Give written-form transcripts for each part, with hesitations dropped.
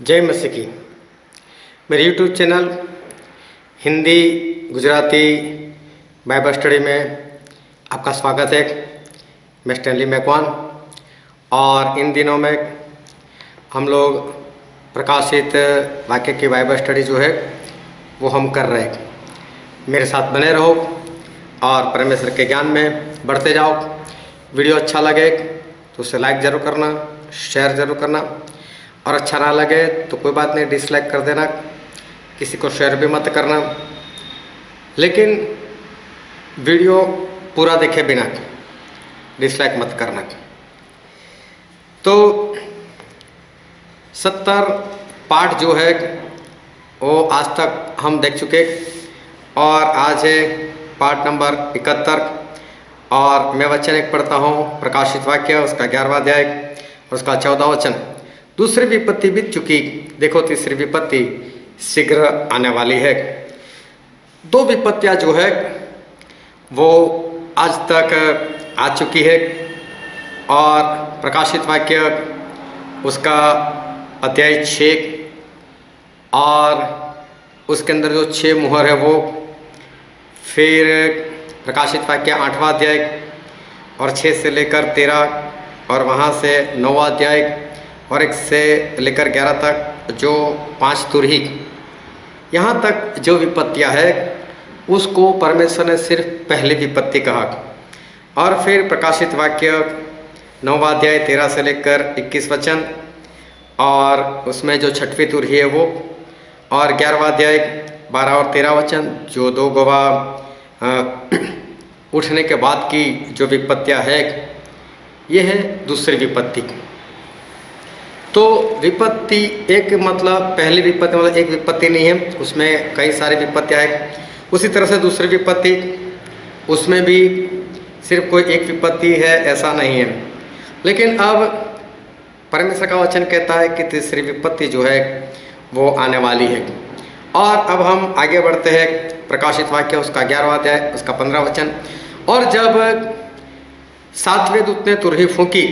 जय मसीह की। मेरे YouTube channel Hindi Gujarati Bible study में आपका स्वागत है। मैं स्टैनली मैकवान और इन दिनों में हम लोग प्रकाशित वाक्य की बाइबल स्टडी जो है वो हम कर रहे हैं। मेरे साथ बने रहो और परमेश्वर के ज्ञान में बढ़ते जाओ। वीडियो अच्छा लगे तो उसे लाइक ज़रूर करना, शेयर ज़रूर करना, और अच्छा ना लगे तो कोई बात नहीं, डिसलाइक कर देना, किसी को शेयर भी मत करना, लेकिन वीडियो पूरा देखे बिना डिसलाइक मत करना। तो 70 पार्ट जो है वो आज तक हम देख चुके और आज है पार्ट नंबर 71 और मैं वचन एक पढ़ता हूँ, प्रकाशित वाक्य उसका 11वां अध्याय और उसका 14वां वचन। दूसरी विपत्ति बीत चुकी, देखो तीसरी विपत्ति शीघ्र आने वाली है। दो विपत्तियां जो है वो आज तक आ चुकी है और प्रकाशित वाक्य उसका अध्याय 6 और उसके अंदर जो 6 मुहर है वो, फिर प्रकाशित वाक्य 8वां अध्याय और 6 से लेकर 13 और वहाँ से 9वां अध्याय और 1 से लेकर 11 तक जो 5 तुरही, यहाँ तक जो विपत्तियाँ है उसको परमेश्वर ने सिर्फ पहली विपत्ति कहा। और फिर प्रकाशित वाक्य 9वां अध्याय 13 से लेकर 21 वचन और उसमें जो 6वीं तुरही है वो, और 11वां अध्याय 12 और 13 वचन जो 2 गवाह उठने के बाद की जो विपत्तियाँ है, ये है दूसरी विपत्ति। तो विपत्ति एक मतलब पहली विपत्ति मतलब एक विपत्ति नहीं है, उसमें कई सारी विपत्तियाँ हैं। उसी तरह से दूसरी विपत्ति, उसमें भी सिर्फ कोई एक विपत्ति है ऐसा नहीं है। लेकिन अब परमेश्वर का वचन कहता है कि तीसरी विपत्ति जो है वो आने वाली है। और अब हम आगे बढ़ते हैं, प्रकाशित वाक्य उसका 11वां अध्याय उसका 15 वचन। और जब 7वें दूत ने तुरही फूंकी,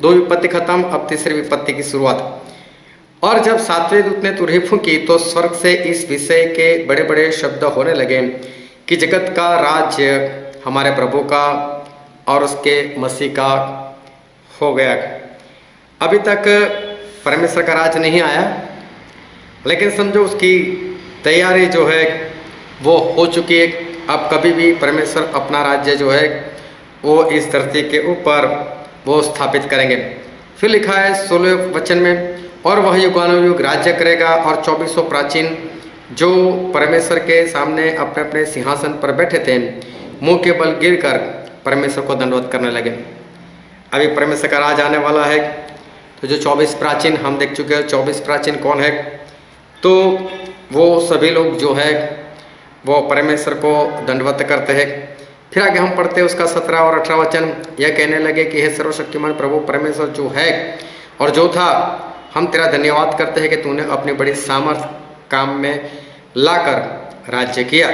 2 विपत्ति खत्म, अब तीसरी विपत्ति की शुरुआत। और जब 7वें दूत ने तुरही फूंकी तो स्वर्ग से इस विषय के बड़े बड़े शब्द होने लगे कि जगत का राज्य हमारे प्रभु का और उसके मसीह का हो गया। अभी तक परमेश्वर का राज नहीं आया, लेकिन समझो उसकी तैयारी जो है वो हो चुकी है। अब कभी भी परमेश्वर अपना राज्य जो है वो इस धरती के ऊपर वो स्थापित करेंगे। फिर लिखा है 16वें वचन में, और वह युगानुयुग राज्य करेगा और 2400 प्राचीन जो परमेश्वर के सामने अपने अपने सिंहासन पर बैठे थे मुंह के बल गिरकर परमेश्वर को दंडवत करने लगे। अभी परमेश्वर का राज आने वाला है। तो जो 24 प्राचीन हम देख चुके हैं, 24 प्राचीन कौन है? तो वो सभी लोग जो है वो परमेश्वर को दंडवत करते हैं। फिर आगे हम पढ़ते हैं उसका 17 और 18 वचन। यह कहने लगे कि हे सर्वशक्तिमान प्रभु परमेश्वर जो है और जो था, हम तेरा धन्यवाद करते हैं कि तूने अपनी बड़ी सामर्थ काम में लाकर राज्य किया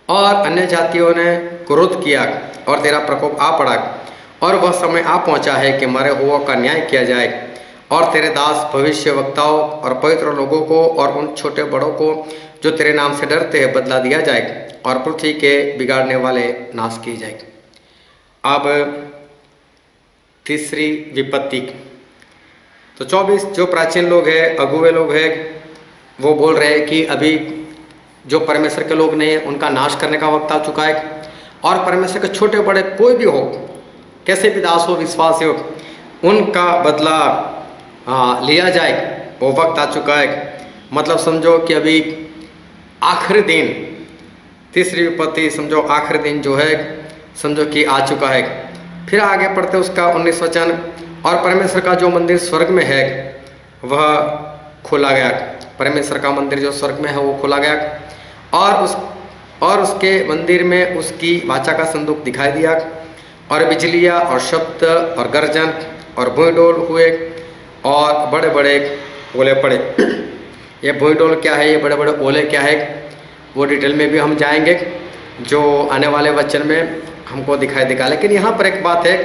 और अन्य जातियों ने क्रोध किया और तेरा प्रकोप आ पड़ा, और वह समय आ पहुंचा है कि मरे हुओं का न्याय किया जाए, और तेरे दास भविष्य वक्ताओं और पवित्र लोगों को और उन छोटे बड़ों को जो तेरे नाम से डरते हैं बदला दिया जाए, और पृथ्वी के बिगाड़ने वाले नाश किए जाए। अब तीसरी विपत्ति। तो 24 जो प्राचीन लोग हैं, अगुवे लोग हैं, वो बोल रहे हैं कि अभी जो परमेश्वर के लोग नहीं हैं उनका नाश करने का वक्त आ चुका है, और परमेश्वर के छोटे बड़े कोई भी हो, कैसे भी दास हो, विश्वासी हो, उनका बदला लिया जाए, वो वक्त आ चुका है। मतलब समझो कि अभी आखिरी दिन, तीसरी विपत्ति समझो आखिरी दिन जो है समझो कि आ चुका है। फिर आगे पढ़ते उसका 19 वचन, और परमेश्वर का जो मंदिर स्वर्ग में है वह खोला गया। परमेश्वर का मंदिर जो स्वर्ग में है वो खोला गया और उसके मंदिर में उसकी वाचा का संदूक दिखाई दिया, और बिजलियाँ और शब्द और गर्जन और भूईडोल हुए और बड़े बड़े ओले पड़े। ये भूईडोल क्या है, ये बड़े बड़े ओले क्या है, वो डिटेल में भी हम जाएंगे, जो आने वाले वचन में हमको दिखाई देगा। लेकिन यहाँ पर एक बात है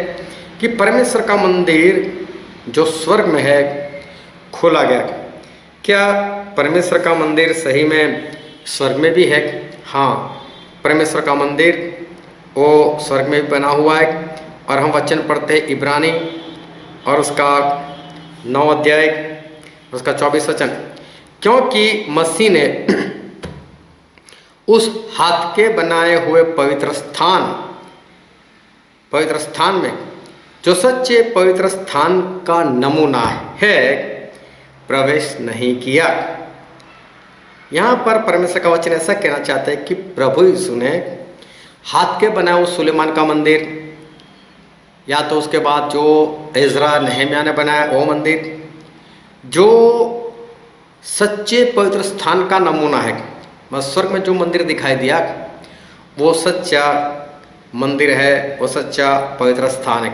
कि परमेश्वर का मंदिर जो स्वर्ग में है खोला गया। क्या परमेश्वर का मंदिर सही में स्वर्ग में भी है? हाँ, परमेश्वर का मंदिर वो स्वर्ग में भी बना हुआ है। और हम वचन पढ़ते हैं इब्रानी और उसका 9 अध्याय उसका 24 वचन, क्योंकि मसीह ने उस हाथ के बनाए हुए पवित्र स्थान में जो सच्चे पवित्र स्थान का नमूना है प्रवेश नहीं किया। यहाँ पर परमेश्वर का वचन ऐसा कहना चाहता है कि प्रभु यीशु ने हाथ के बनाए हुए सुलेमान का मंदिर, या तो उसके बाद जो इज़रा नहम्याह ने बनाया वो मंदिर, जो सच्चे पवित्र स्थान का नमूना है, स्वर्ग में जो मंदिर दिखाई दिया वो सच्चा मंदिर है, वो सच्चा पवित्र स्थान है।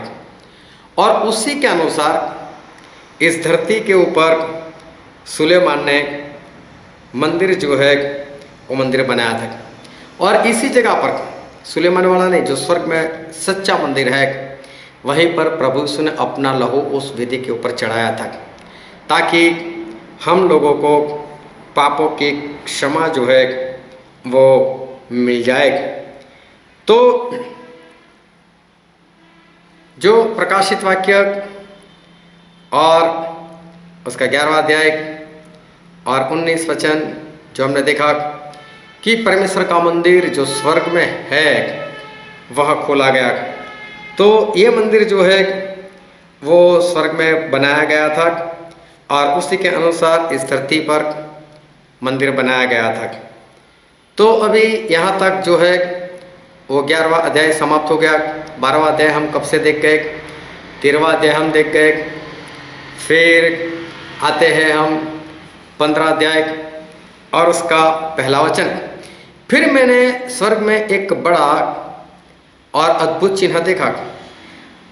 और उसी के अनुसार इस धरती के ऊपर सुलेमान ने मंदिर जो है वो मंदिर बनाया था। और इसी जगह पर सुलेमान वाला नहीं, जो स्वर्ग में सच्चा मंदिर है, वहीं पर प्रभु यीशु ने अपना लहू उस वेदी के ऊपर चढ़ाया था, ताकि हम लोगों को पापों की क्षमा जो है वो मिल जाए। तो जो प्रकाशित वाक्य और उसका 11वां अध्याय और 19 वचन जो हमने देखा कि परमेश्वर का मंदिर जो स्वर्ग में है वह खोला गया। तो ये मंदिर जो है वो स्वर्ग में बनाया गया था और उसी के अनुसार इस धरती पर मंदिर बनाया गया था। तो अभी यहाँ तक जो है वो 11वां अध्याय समाप्त हो गया। 12वां अध्याय हम कब से देख गए, 13वां अध्याय हम देख गए, फिर आते हैं हम 15 अध्याय और उसका पहला वचन। फिर मैंने स्वर्ग में एक बड़ा और अद्भुत चिन्ह देखा,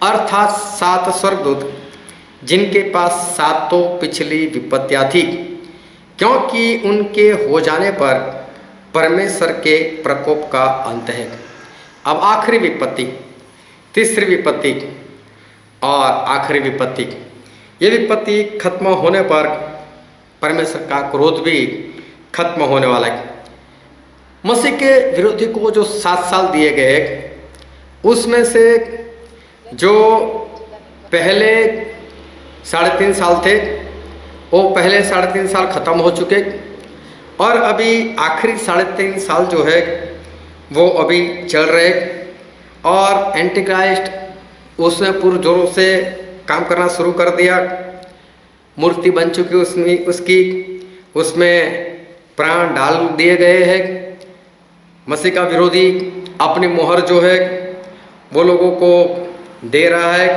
अर्थात 7 स्वर्गदूत जिनके पास 7 पिछली विपत्तियां थी, क्योंकि उनके हो जाने पर परमेश्वर के प्रकोप का अंत है। अब आखिरी विपत्ति, तीसरी विपत्ति और आखिरी विपत्ति, ये विपत्ति खत्म होने पर परमेश्वर का क्रोध भी खत्म होने वाला है। मसीह के विरोधी को जो 7 साल दिए गए, उसमें से जो पहले 3.5 साल थे वो पहले 3.5 साल खत्म हो चुके और अभी आखिरी 3.5 साल जो है वो अभी चल रहे। और एंटीक्राइस्ट उसने पूरे जोरों से काम करना शुरू कर दिया, मूर्ति बन चुकी उसमें प्राण डाल दिए गए हैं। मसीह का विरोधी अपनी मोहर जो है वो लोगों को दे रहा है,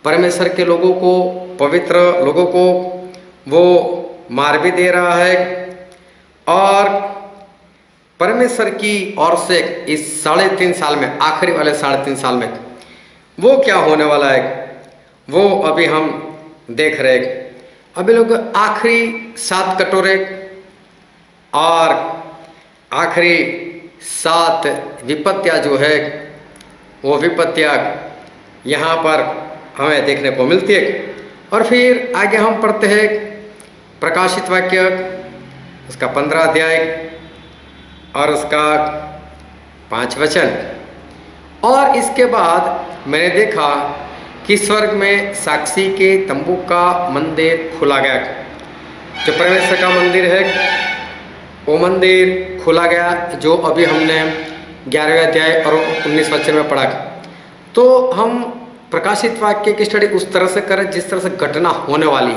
परमेश्वर के लोगों को, पवित्र लोगों को वो मार भी दे रहा है। और परमेश्वर की ओर से इस 3.5 साल में, आखिरी वाले 3.5 साल में वो क्या होने वाला है वो अभी हम देख रहे हैं। अभी लोग आखिरी 7 कटोरे और आखिरी 7 विपत्तियां जो है वो विपत्तियां यहाँ पर हमें देखने को मिलती है। और फिर आगे हम पढ़ते हैं प्रकाशित वाक्य उसका 15 अध्याय और उसका 5 वचन। और इसके बाद मैंने देखा कि स्वर्ग में साक्षी के तंबू का मंदिर खुला गया। जो परमेश्वर का मंदिर है वो मंदिर खुला गया, जो अभी हमने 11वें अध्याय और 19 वचन में पढ़ा। तो हम प्रकाशित वाक्य की स्टडी उस तरह से करें जिस तरह से घटना होने वाली,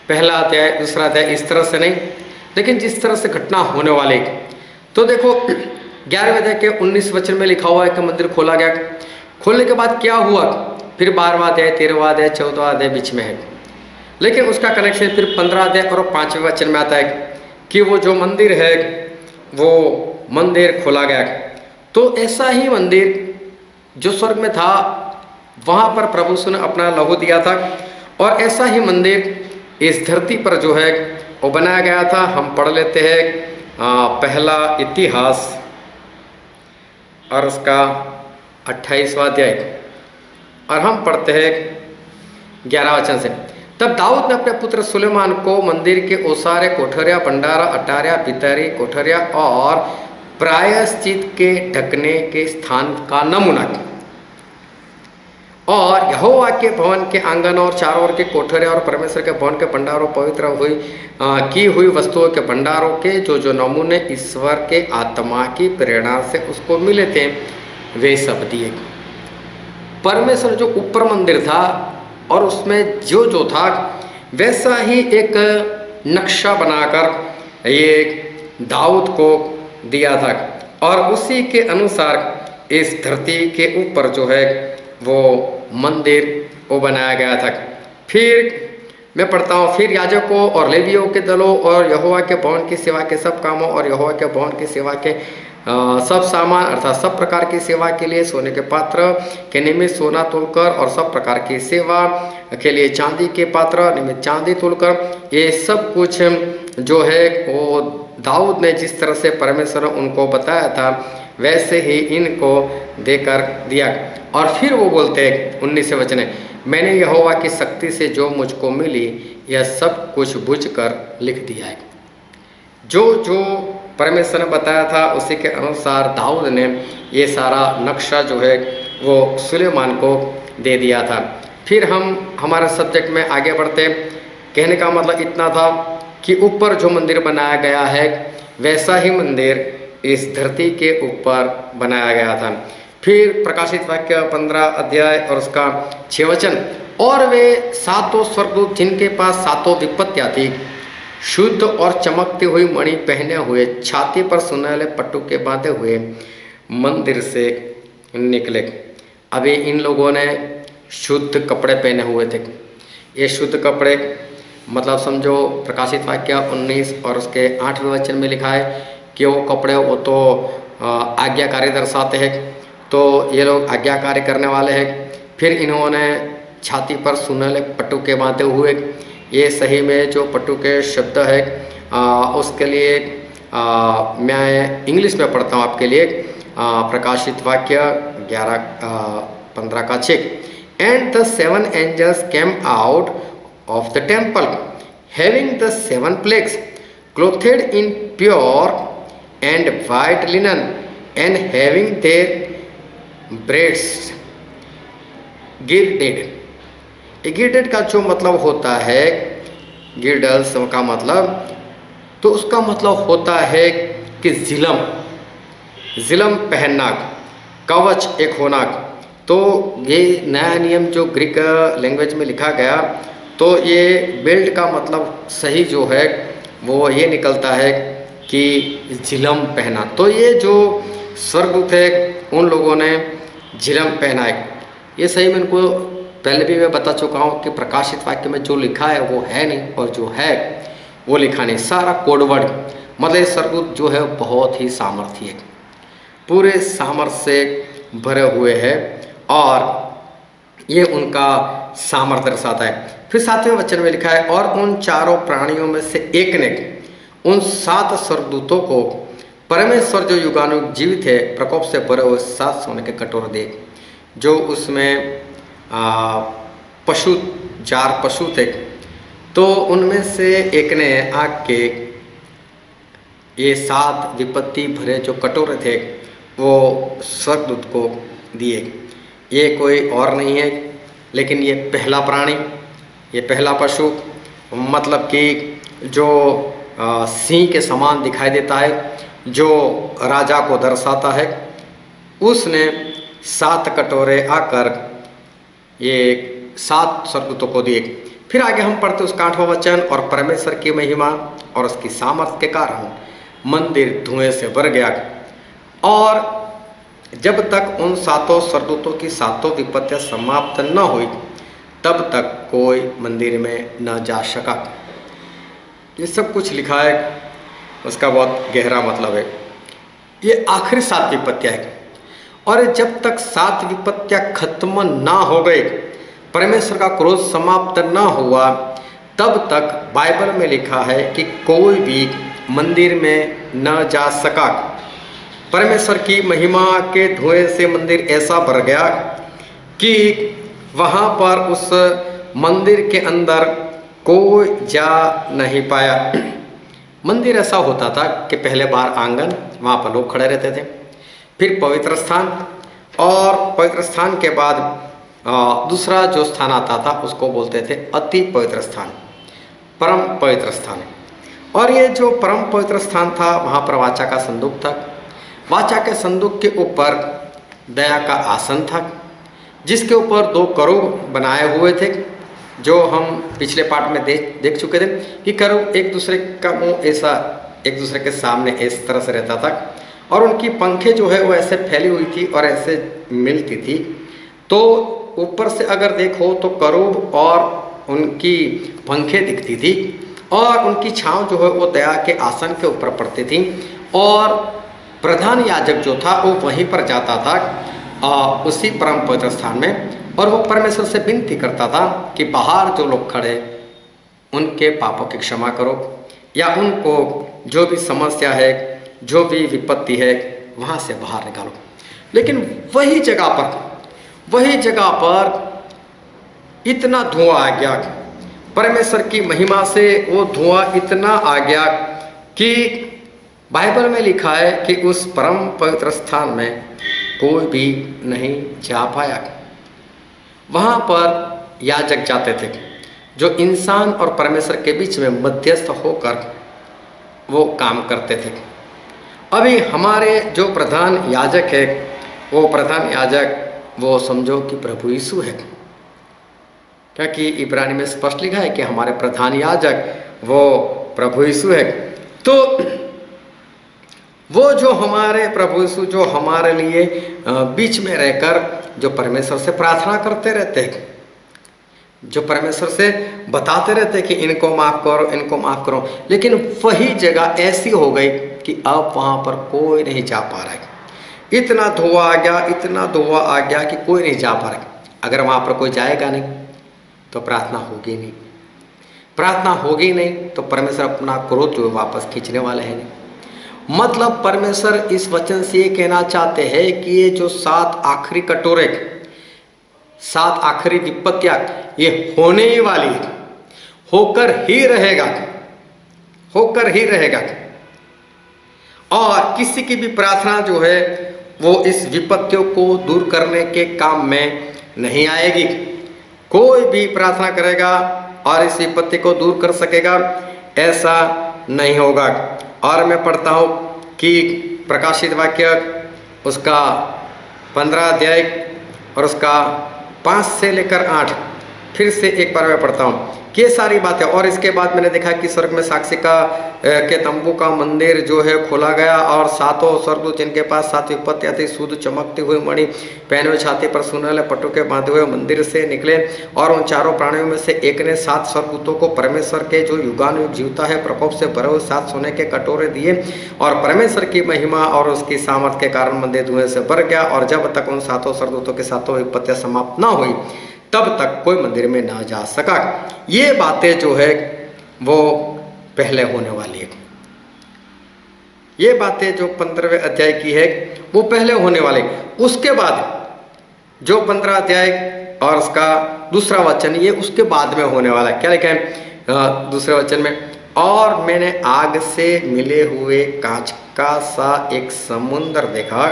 पहला अध्याय दूसरा अध्याय इस तरह से नहीं, लेकिन जिस तरह से घटना होने वाली। तो देखो 11वें अध्याय के 19 वचन में लिखा हुआ है कि मंदिर खोला गया। खोलने के बाद क्या हुआ, फिर 12वां अध्याय, 13वां अध्याय, 14वां अध्याय बीच में है, लेकिन उसका कनेक्शन फिर 15 अध्याय और 5वें वचन में आता है कि वो जो मंदिर है वो मंदिर खोला गया। तो ऐसा ही मंदिर जो स्वर्ग में था वहाँ पर प्रभु यीशु ने अपना लहू दिया था, और ऐसा ही मंदिर इस धरती पर जो है वो बनाया गया था। हम पढ़ लेते हैं पहला इतिहास और उसका 28वां अध्याय, और हम पढ़ते हैं 11 वचन से। तब दाऊद ने अपने पुत्र सुलेमान को मंदिर के ओसारे, कोठरिया, भंडारा, अटारिया, पितरी, कोठरिया और प्रायश्चित के ढकने के स्थान का नमूना किया और यहोवा के भवन के आंगन और चारों ओर के कोठरे और परमेश्वर के भवन के भंडारों, पवित्र की हुई वस्तुओं के भंडारों के जो नमूने ईश्वर के आत्मा की प्रेरणा से उसको मिले थे वे सब दिए। परमेश्वर जो ऊपर मंदिर था और उसमें जो था वैसा ही एक नक्शा बनाकर ये दाऊद को दिया था और उसी के अनुसार इस धरती के ऊपर जो है वो मंदिर वो बनाया गया था। फिर मैं पढ़ता हूँ, फिर याजकों और लेवियों के दलों और यहोवा के भवन की सेवा के सब कामों और यहोवा के भवन की सेवा के सब सामान अर्थात सब प्रकार की सेवा के लिए सोने के पात्र के निमित्त सोना तोलकर और सब प्रकार की सेवा के लिए चांदी के पात्र निमित्त चांदी तोलकर, ये सब कुछ जो है वो दाऊद ने जिस तरह से परमेश्वर ने उनको बताया था वैसे ही इनको देकर दिया। और फिर वो बोलते हैं 19 वचन, मैंने यहोवा की शक्ति से जो मुझको मिली यह सब कुछ बुझ कर लिख दिया है। जो परमेश्वर ने बताया था उसी के अनुसार दाऊद ने ये सारा नक्शा जो है वो सुलेमान को दे दिया था। फिर हम हमारे सब्जेक्ट में आगे बढ़ते। कहने का मतलब इतना था कि ऊपर जो मंदिर बनाया गया है वैसा ही मंदिर इस धरती के ऊपर बनाया गया था। फिर प्रकाशित वाक्य 15 अध्याय और उसका 6 वचन, और वे सातों स्वर्गदूत जिनके पास सातों विपत्तियाँ थी, शुद्ध और चमकती हुई मणि पहने हुए, छाती पर सुनहले पट्टू के बांधे हुए मंदिर से निकले। अभी इन लोगों ने शुद्ध कपड़े पहने हुए थे। ये शुद्ध कपड़े मतलब समझो प्रकाशित वाक्य 19 और उसके 8वें वचन में लिखा है कि वो कपड़े वो तो आज्ञाकारी दर्शाते हैं, तो ये लोग आज्ञाकारी करने वाले हैं। फिर इन्होंने छाती पर सुनहले पट्टू के बांधे हुए, ये सही में जो पट्टू के शब्द है उसके लिए मैं इंग्लिश में पढ़ता हूँ आपके लिए। प्रकाशित वाक्य 15 का 6, and the 7 angels came out of the temple having the 7 plagues clothed in pure and white linen and having their breasts girded. Girded का जो मतलब होता है, गिर्डल्स का मतलब, तो उसका मतलब होता है कि जिलम पहनना, कवच एक होना। तो ये नया नियम जो ग्रीक लैंग्वेज में लिखा गया, तो ये बेल्ट का मतलब सही जो है वो ये निकलता है कि झिलम पहना। तो ये जो स्वर्गदूत है उन लोगों ने झिलम पहना है। ये सही में इनको पहले भी मैं बता चुका हूँ कि प्रकाशित वाक्य में जो लिखा है वो है नहीं और जो है वो लिखा नहीं, सारा कोडवर्ड। मतलब स्वर्गदूत जो है बहुत ही सामर्थ्य है, पूरे सामर्थ्य से भरे हुए हैं और ये उनका सामर्थ्य दर्शाता है। फिर 7वें वचन में लिखा है, और उन चारों प्राणियों में से एक ने उन 7 स्वर्गदूतों को परमेश्वर जो युगानुयुग जीवित है प्रकोप से भरे हुए 7 सोने के कटोरे दे, जो उसमें पशु 4 पशु थे, तो उनमें से एक ने आग के ये 7 विपत्ति भरे जो कटोरे थे वो स्वर्गदूत को दिए। ये कोई और नहीं है लेकिन ये पहला प्राणी, ये पहला पशु, मतलब कि जो सिंह के समान दिखाई देता है, जो राजा को दर्शाता है, उसने 7 कटोरे आकर ये 7 स्वर्गदूतों को दिए। फिर आगे हम पढ़ते उसका 8वां वचन, और परमेश्वर की महिमा और उसकी सामर्थ्य के कारण मंदिर धुएं से भर गया, और जब तक उन 7 स्वर्गदूतों की 7 विपत्तियां समाप्त न हुई तब तक कोई मंदिर में न जा सका। ये सब कुछ लिखा है, उसका बहुत गहरा मतलब है। ये आखिरी 7 विपत्तियां है, और जब तक 7 विपत्तियां खत्म ना हो गए, परमेश्वर का क्रोध समाप्त ना हुआ, तब तक बाइबल में लिखा है कि कोई भी मंदिर में न जा सका। परमेश्वर की महिमा के धुएं से मंदिर ऐसा भर गया कि वहाँ पर उस मंदिर के अंदर कोई जा नहीं पाया। मंदिर ऐसा होता था कि पहले बाहर आंगन, वहाँ पर लोग खड़े रहते थे, फिर पवित्र स्थान, और पवित्र स्थान के बाद दूसरा जो स्थान आता था उसको बोलते थे अति पवित्र स्थान, परम पवित्र स्थान। और ये जो परम पवित्र स्थान था, वहाँ पर वाचा का संदूक था। वाचा के संदूक के ऊपर दया का आसन था, जिसके ऊपर 2 करूब बनाए हुए थे, जो हम पिछले पार्ट में देख चुके थे कि करूब एक दूसरे का मुंह ऐसा एक दूसरे के सामने इस तरह से रहता था, और उनकी पंखें जो है वो ऐसे फैली हुई थी और ऐसे मिलती थी। तो ऊपर से अगर देखो तो करूब और उनकी पंखें दिखती थी, और उनकी छांव जो है वो दया के आसन के ऊपर पड़ती थी, और प्रधान याजक जो था वो वहीं पर जाता था उसी परम पवित्र स्थान में, और वो परमेश्वर से विनती करता था कि बाहर जो लोग खड़े उनके पापों की क्षमा करो, या उनको जो भी समस्या है, जो भी विपत्ति है, वहाँ से बाहर निकालो। लेकिन वही जगह पर इतना धुआं आ गया, परमेश्वर की महिमा से वो धुआं इतना आ गया कि बाइबल में लिखा है कि उस परम पवित्र स्थान में कोई भी नहीं जा पाया। वहाँ पर याजक जाते थे, जो इंसान और परमेश्वर के बीच में मध्यस्थ होकर वो काम करते थे। अभी हमारे जो प्रधान याजक है, वो प्रधान याजक वो समझो कि प्रभु यीशु है, क्योंकि इब्रानी में स्पष्ट लिखा है कि हमारे प्रधान याजक वो प्रभु यीशु है। तो वो जो हमारे प्रभु यीशु जो हमारे लिए बीच में रहकर जो परमेश्वर से प्रार्थना करते रहते हैं, जो परमेश्वर से बताते रहते हैं कि इनको माफ़ करो, इनको माफ़ करो, लेकिन वही जगह ऐसी हो गई कि अब वहाँ पर कोई नहीं जा पा रहा है। इतना धुआं आ गया, इतना धुआं आ गया कि कोई नहीं जा पा रहा है। अगर वहाँ पर कोई जाएगा नहीं तो प्रार्थना होगी नहीं, प्रार्थना होगी नहीं तो परमेश्वर अपना क्रोध जो वापस खींचने वाले हैं नहीं। मतलब परमेश्वर इस वचन से ये कहना चाहते हैं कि ये जो 7 आखिरी कटोरे, 7 आखिरी विपत्तियां, ये होने ही वाली है, होकर ही रहेगा, होकर ही रहेगा। और किसी की भी प्रार्थना जो है वो इस विपत्तियों को दूर करने के काम में नहीं आएगी। कोई भी प्रार्थना करेगा और इस विपत्ति को दूर कर सकेगा, ऐसा नहीं होगा। और मैं पढ़ता हूँ कि प्रकाशित वाक्य उसका 15 अध्याय और उसका 5 से लेकर 8, फिर से एक बार मैं पढ़ता हूँ कि ये सारी बातें। और इसके बाद मैंने देखा कि स्वर्ग में साक्षी के तंबू का मंदिर जो है खोला गया, और 7 स्वर्गदूत जिनके पास 7 विपत्तियाँ थी, शुद्ध चमकती हुई मणि पहने हुए, छाती पर सुनहले पटुके बांधे हुए मंदिर से निकले। और उन 4 प्राणियों में से एक ने 7 स्वर्गदूतों को परमेश्वर के जो युगानुयुग जीवता है प्रकोप से भरे हुए 7 सोने के कटोरे दिए, और परमेश्वर की महिमा और उसकी सामर्थ के कारण मंदिर धुएं से भर गया। और जब तक उन 7 स्वर्गदूतों की 7 विपत्तियाँ समाप्त न हुई तब तक कोई मंदिर में ना जा सका। ये बातें जो है वो पहले होने वाली है। ये बातें जो 15वें अध्याय की है वो पहले होने वाले। उसके बाद जो 15 अध्याय और उसका दूसरा वचन, ये उसके बाद में होने वाला है। क्या लिखा है दूसरे वचन में? और मैंने आग से मिले हुए कांच का सा एक समुद्र देखा,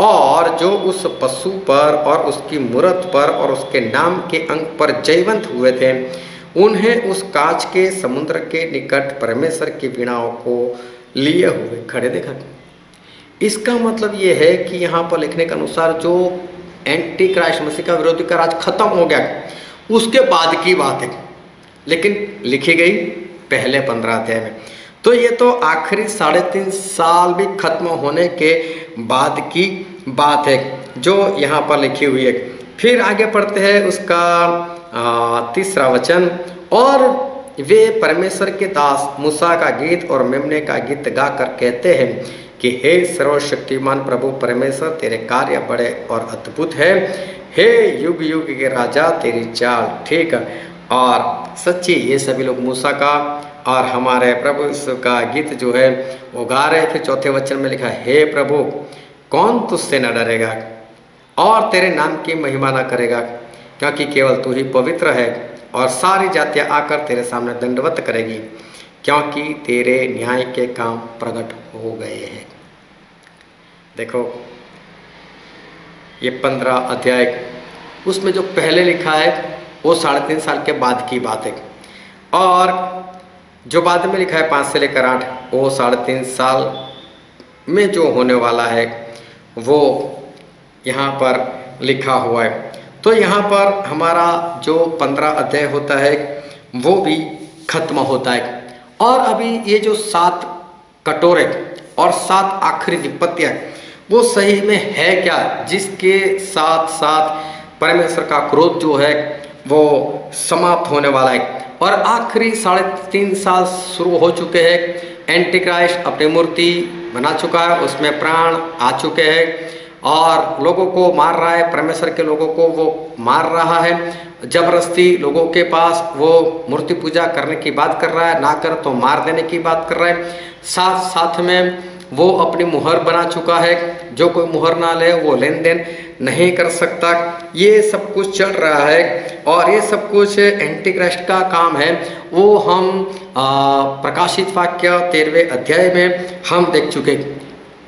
और जो उस पशु पर और उसकी मूरत पर और उसके नाम के अंक पर जयवंत हुए थे, उन्हें उस कांच के समुद्र के निकट परमेश्वर की वीणाओं को लिए हुए खड़े देखा। इसका मतलब ये है कि यहाँ पर लिखने के अनुसार जो एंटी क्राइस्ट मसीह का विरोधी का राज खत्म हो गया, उसके बाद की बात है, लेकिन लिखी गई पहले 15 अध्याय में। तो ये तो आखिरी 3.5 साल भी खत्म होने के बाद की बात है जो यहाँ पर लिखी हुई है। फिर आगे पढ़ते हैं उसका तीसरा वचन, और वे परमेश्वर के दास मूसा का गीत और मेमने का गीत गाकर कहते हैं कि हे सर्वशक्तिमान प्रभु परमेश्वर, तेरे कार्य बड़े और अद्भुत है। हे युग युग के राजा, तेरी चाल ठीक और सच्ची। ये सभी लोग मूसा का और हमारे प्रभु यीशु का गीत जो है वो गा रहे थे। चौथे वचन में लिखा, हे प्रभु, कौन तुझसे न डरेगा और तेरे नाम की महिमा न करेगा, क्योंकि केवल तू ही पवित्र है और सारी जातियां आकर तेरे सामने दंडवत करेगी, क्योंकि तेरे न्याय के काम प्रकट हो गए हैं। देखो ये 15 अध्याय, उसमें जो पहले लिखा है वो 3.5 साल के बाद की बात है, और जो बाद में लिखा है 5 से लेकर 8 वो 3.5 साल में जो होने वाला है वो यहाँ पर लिखा हुआ है। तो यहाँ पर हमारा जो 15 अध्याय होता है वो भी खत्म होता है, और अभी ये जो 7 कटोरे और 7 आखिरी विपत्तियाँ वो सही में है क्या, जिसके साथ साथ परमेश्वर का क्रोध जो है वो समाप्त होने वाला है। और आखिरी 3.5 साल शुरू हो चुके हैं। एंटी क्राइस्ट अपनी मूर्ति बना चुका है, उसमें प्राण आ चुके हैं और लोगों को मार रहा है, परमेश्वर के लोगों को वो मार रहा है, जबरदस्ती लोगों के पास वो मूर्ति पूजा करने की बात कर रहा है, ना कर तो मार देने की बात कर रहा है। साथ साथ में वो अपनी मुहर बना चुका है, जो कोई मुहर ना ले वो लेन देन नहीं कर सकता। ये सब कुछ चल रहा है और ये सब कुछ एंटी क्राइस्ट का काम है। वो हम प्रकाशित वाक्य 13वें अध्याय में हम देख चुके।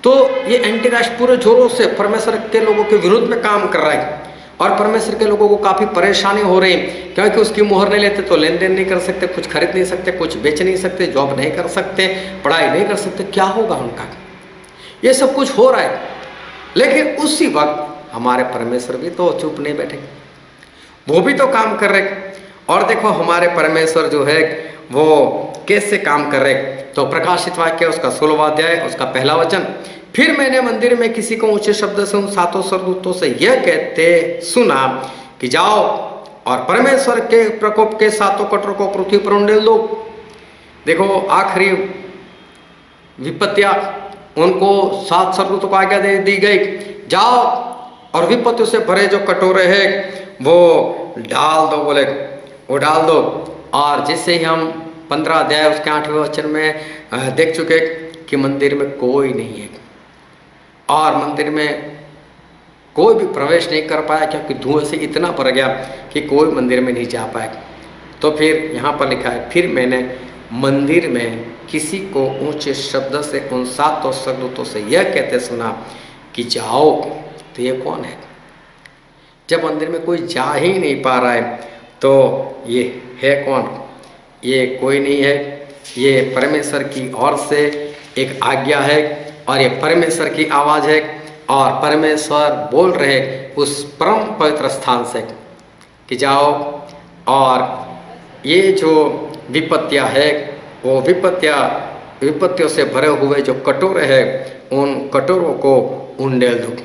तो ये एंटी क्राइस्ट पूरे जोरों से परमेश्वर के लोगों के विरुद्ध में काम कर रहा है, और परमेश्वर के लोगों को काफ़ी परेशानी हो रही है, क्योंकि उसकी मुहर नहीं लेते तो लेन देन नहीं कर सकते, कुछ खरीद नहीं सकते, कुछ बेच नहीं सकते, जॉब नहीं कर सकते, पढ़ाई नहीं कर सकते। क्या होगा उनका? ये सब कुछ हो रहा है, लेकिन उसी वक्त हमारे परमेश्वर भी तो चुप नहीं बैठे, वो भी तो काम कर रहे। और देखो हमारे परमेश्वर जो है वो कैसे काम कर रहे। तो प्रकाशित वाक्य उसका 16वां अध्याय उसका 1 वचन, फिर मैंने मंदिर में किसी को ऊंचे शब्द से उन 7 स्वर्गदूतों से यह कहते सुना कि जाओ और परमेश्वर के प्रकोप के 7 कटोरों को पृथ्वी पर उंडेल दो। देखो आखिरी विपत्तियां उनको 7 स्वर्गदूतों को आज्ञा दे दी गई, जाओ और विपत्तियों से भरे जो कटोरे हैं वो डाल दो, बोले वो डाल दो। और जिससे ही हम 15 अध्याय उसके 8वें वचन में देख चुके कि मंदिर में कोई नहीं है, और मंदिर में कोई भी प्रवेश नहीं कर पाया, क्योंकि धुएं से इतना भर गया कि कोई मंदिर में नहीं जा पाया। तो फिर यहाँ पर लिखा है, फिर मैंने मंदिर में किसी को ऊंचे शब्द से उन 7 स्वर्गदूतों से यह कहते सुना कि जाओ। तो ये कौन है? जब मंदिर में कोई जा ही नहीं पा रहा है तो ये है कौन? ये कोई नहीं है, ये परमेश्वर की ओर से एक आज्ञा है, और ये परमेश्वर की आवाज़ है, और परमेश्वर बोल रहे उस परम पवित्र स्थान से कि जाओ और ये जो विपत्तियाँ है वो विपत्तियों से भरे हुए जो कटोरे हैं उन कटोरों को उंडेल दो।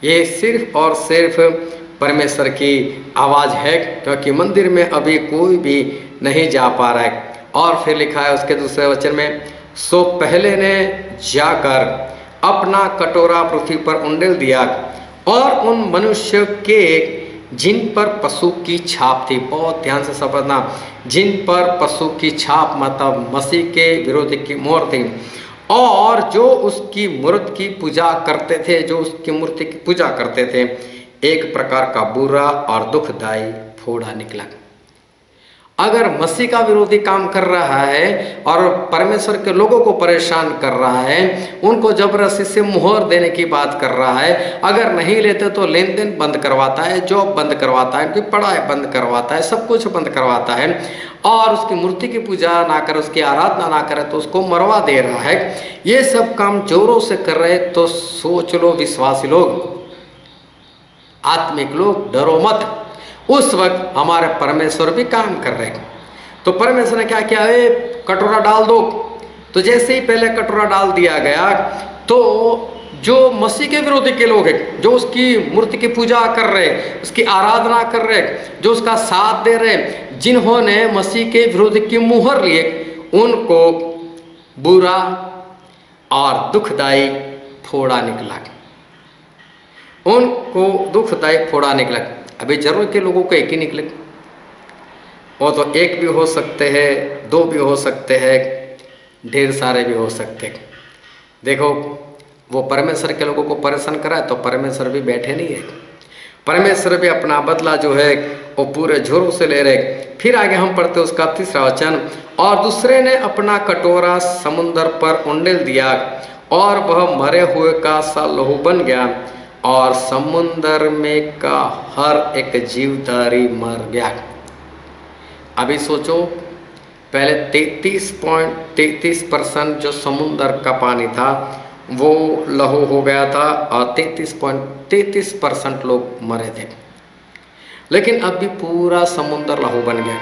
ये सिर्फ और सिर्फ परमेश्वर की आवाज़ है, क्योंकि मंदिर में अभी कोई भी नहीं जा पा रहा है। और फिर लिखा है उसके 2 वचन में, सो पहले ने जाकर अपना कटोरा पृथ्वी पर उंडेल दिया, और उन मनुष्य के जिन पर पशु की छाप थी, बहुत ध्यान से समझना, जिन पर पशु की छाप मतलब मसीह के विरोधी की मोहर थी, और जो उसकी मूर्ति की पूजा करते थे, जो उसकी मूर्ति की पूजा करते थे, एक प्रकार का बुरा और दुखदायी फोड़ा निकला। अगर मसीह का विरोधी काम कर रहा है और परमेश्वर के लोगों को परेशान कर रहा है, उनको जबरदस्ती से मुहर देने की बात कर रहा है, अगर नहीं लेते तो लेन देन बंद करवाता है, जॉब बंद करवाता है, उनकी पढ़ाई बंद करवाता है, सब कुछ बंद करवाता है, और उसकी मूर्ति की पूजा ना करे, उसकी आराधना ना करे तो उसको मरवा दे रहा है, ये सब काम जोरों से कर रहे। तो सोच लो विश्वासी लोग, आत्मिक लोग, डरो मत। उस वक्त हमारे परमेश्वर भी काम कर रहे हैं। तो परमेश्वर ने क्या किया, कटोरा डाल दो। तो जैसे ही पहले कटोरा डाल दिया गया तो जो मसीह के विरोधी के लोग हैं, जो उसकी मूर्ति की पूजा कर रहे, उसकी आराधना कर रहे, जो उसका साथ दे रहे, जिन्होंने मसीह के विरोधी की मुहर लिए, उनको बुरा और दुखदायी फोड़ा निकला, उनको दुखदायी फोड़ा निकला। अभी जरूरत के लोगों को एक ही निकले, वो तो एक भी हो सकते हैं, 2 भी हो सकते हैं, ढेर सारे भी हो सकते हैं। देखो वो परमेश्वर के लोगों को परेशान करा तो परमेश्वर भी बैठे नहीं है, परमेश्वर भी अपना बदला जो है वो पूरे जोरों से ले रहे। फिर आगे हम पढ़ते उसका तीसरा वचन, और दूसरे ने अपना कटोरा समुद्र पर उंडेल दिया और वह मरे हुए का सा लहू बन गया और समुद्र में का हर एक जीवधारी मर गया। अभी सोचो, पहले 33.33% जो समुद्र का पानी था वो लहू हो गया था और 33.33% लोग मरे थे। लेकिन अब भी पूरा समुद्र लहू बन गया।